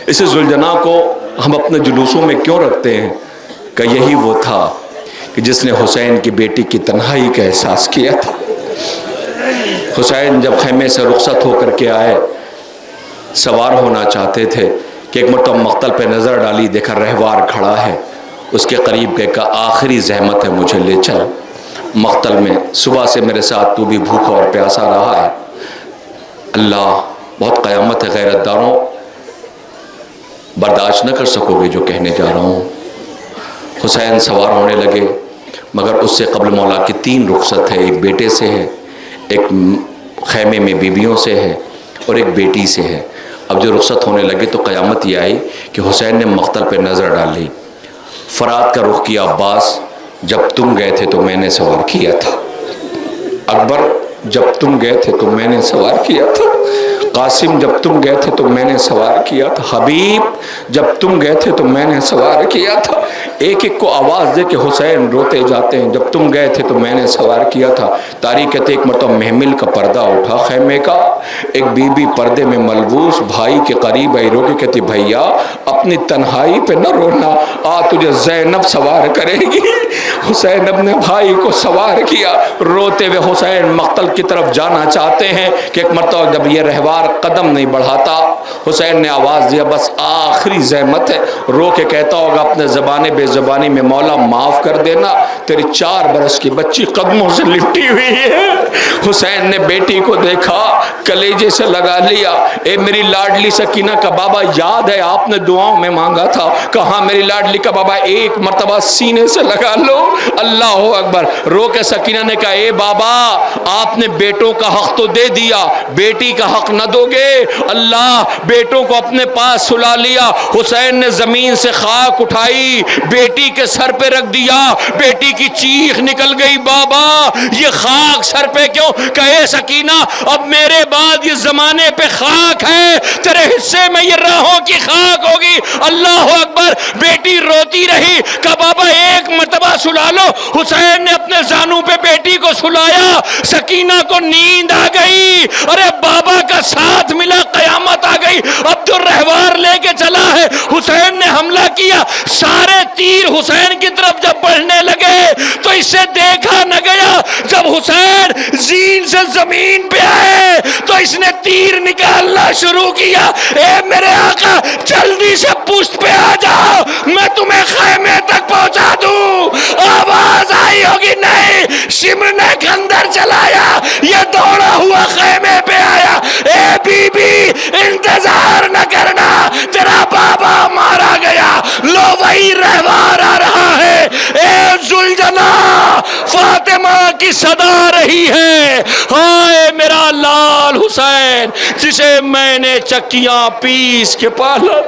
اسے ذوالجنا کو ہم اپنے جلوسوں میں کیوں رکھتے ہیں؟ کہ یہی وہ تھا کہ جس نے حسین کی بیٹی کی تنہائی کا احساس کیا تھا. حسین جب خیمے سے رخصت ہو کر کے آئے، سوار ہونا چاہتے تھے کہ ایک مرتبہ مقتل پہ نظر ڈالی، دیکھا رہوار کھڑا ہے. اس کے قریب گئے، کہا آخری زحمت ہے، مجھے لے چل مقتل میں. صبح سے میرے ساتھ تو بھی بھوکا اور پیاسا رہا ہے. اللہ، بہت قیامت ہے، غیرت داروں برداشت نہ کر سکو گے جو کہنے جا رہا ہوں. حسین سوار ہونے لگے، مگر اس سے قبل مولا کی 3 رخصت ہے. ایک بیٹے سے ہے، ایک خیمے میں بیویوں سے ہے، اور ایک بیٹی سے ہے. اب جو رخصت ہونے لگے تو قیامت یہ آئی کہ حسین نے مقتل پہ نظر ڈالی. فرات کا رخ کیا. عباس، جب تم گئے تھے تو میں نے سوار کیا تھا. اکبر، جب تم گئے تھے تو میں نے سوار کیا تھا. قاسم، جب تم گئے تھے تو میں نے سوار کیا تھا. حبیب، جب تم گئے تھے تو میں نے سوار کیا تھا. ایک ایک کو آواز دے کہ حسین روتے جاتے ہیں، جب تم گئے تھے تو میں نے سوار کیا تھا. تاریخ کہتے ایک مرتبہ محمل کا پردہ اٹھا خیمے کا، ایک بی بی پردے میں ملبوس بھائی کے قریب آئی، رو کے کہتی بھیا اپنی تنہائی پہ نہ رونا، تجھے زینب سوار کرے گی. حسین اپنے بھائی کو سوار کیا. روتے ہوئے حسین مقتل کی طرف جانا چاہتے ہیں کہ ایک مرتبہ جب یہ رہوار قدم نہیں بڑھاتا، حسین نے آواز دیا بس آخری زحمت ہے. رو کے کہتا ہوگا اپنے زبان بے زبانی میں، مولا معاف کر دینا، تیری 4 برس کی بچی قدموں سے لپٹی ہوئی ہے. حسین نے بیٹی کو دیکھا، کلیجے سے لگا لیا. اے میری لاڈلی سکینہ کا بابا، یاد ہے آپ نے دعاؤں میں مانگا تھا، کہاں میری لاڈلی کا بابا ایک مرتبہ سینے سے لگا لو. اللہ اکبر. رو کے سکینہ نے کہا اے بابا آپ نے بیٹوں کا حق تو دے دیا، بیٹی کا حق نہ دو گے؟ اللہ، بیٹوں کو اپنے پاس سلا لیا. حسین نے زمین سے خاک اٹھائی، بیٹی کے سر پہ رکھ دیا. بیٹی کی چیخ نکل گئی، بابا یہ خاک سر پہ کیوں؟ کہے سکینہ اب میرے بعد یہ زمانے پہ خاک ہے، تیرے حصے میں یہ راہوں کی خاک ہوگی. اللہ اکبر. بیٹی روتی رہی، کہا بابا ایک مرتبہ سلا لو. حسین نے اپنے زانوں پہ بیٹی کو سلایا. سکینہ کو نیند آ گئی. ارے بابا کا ساتھ ملا، قیامت آ گئی. اب تو رہوار لے کے چلا ہے. حسین نے حملہ کیا, سارے تیر حسین کی طرف جب بڑھنے لگے تو اسے دیکھا نہ گیا. جب حسین زین سے زمین پہ آئے تو اس نے تیر نکالنا شروع کیا. اے میرے آقا جلدی سے پشت پہ آ جاؤ, میں تمہیں خیمے تک پہنچا دوں. آواز آئی ہوگی نہیں, شمر نے خنجر چلایا, یہ دوڑا ہوا خیمے پہ آیا. اے بی بی انتظار نہ کرنا, تیرا بابا مارا گیا. لو وہی رہوار آ رہا ہے. اے ذوالجنا, فاطمہ کی صدا رہی ہے, ہائے میرا لال حسین جسے میں نے چکیاں پیس کے پالا.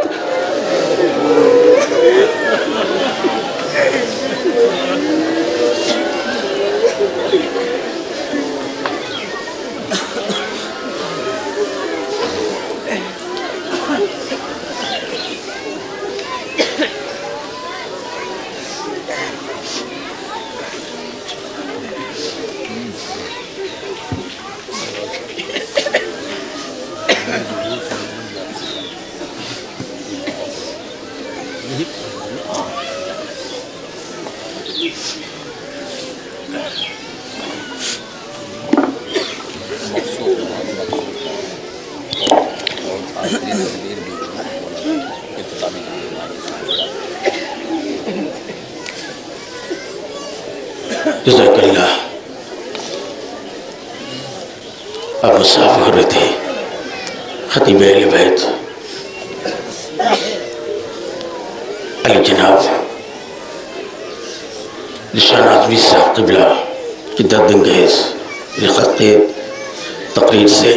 جزاک اللہ. اب مصاف ہو رہے تھے خطیب اہل بیت علی جناب نشان آزمی صاحب قبلہ کی درد انگیز خط تقریر سے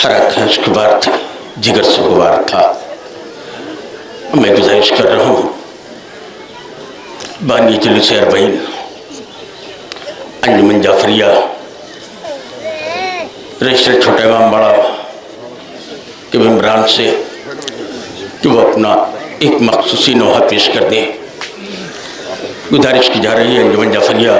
ہر کھینچ گوار تھی, جگر سے گوار تھا. میں گزارش کر رہا ہوں بانی جلوس اربعین انجمن جعفریہ رجسٹر چھوٹا امام باڑہ کے ممبران سے کہ وہ اپنا ایک مخصوصی نوحہ پیش کر دیں. گزارش کی جا رہی ہے انجمن جعفریہ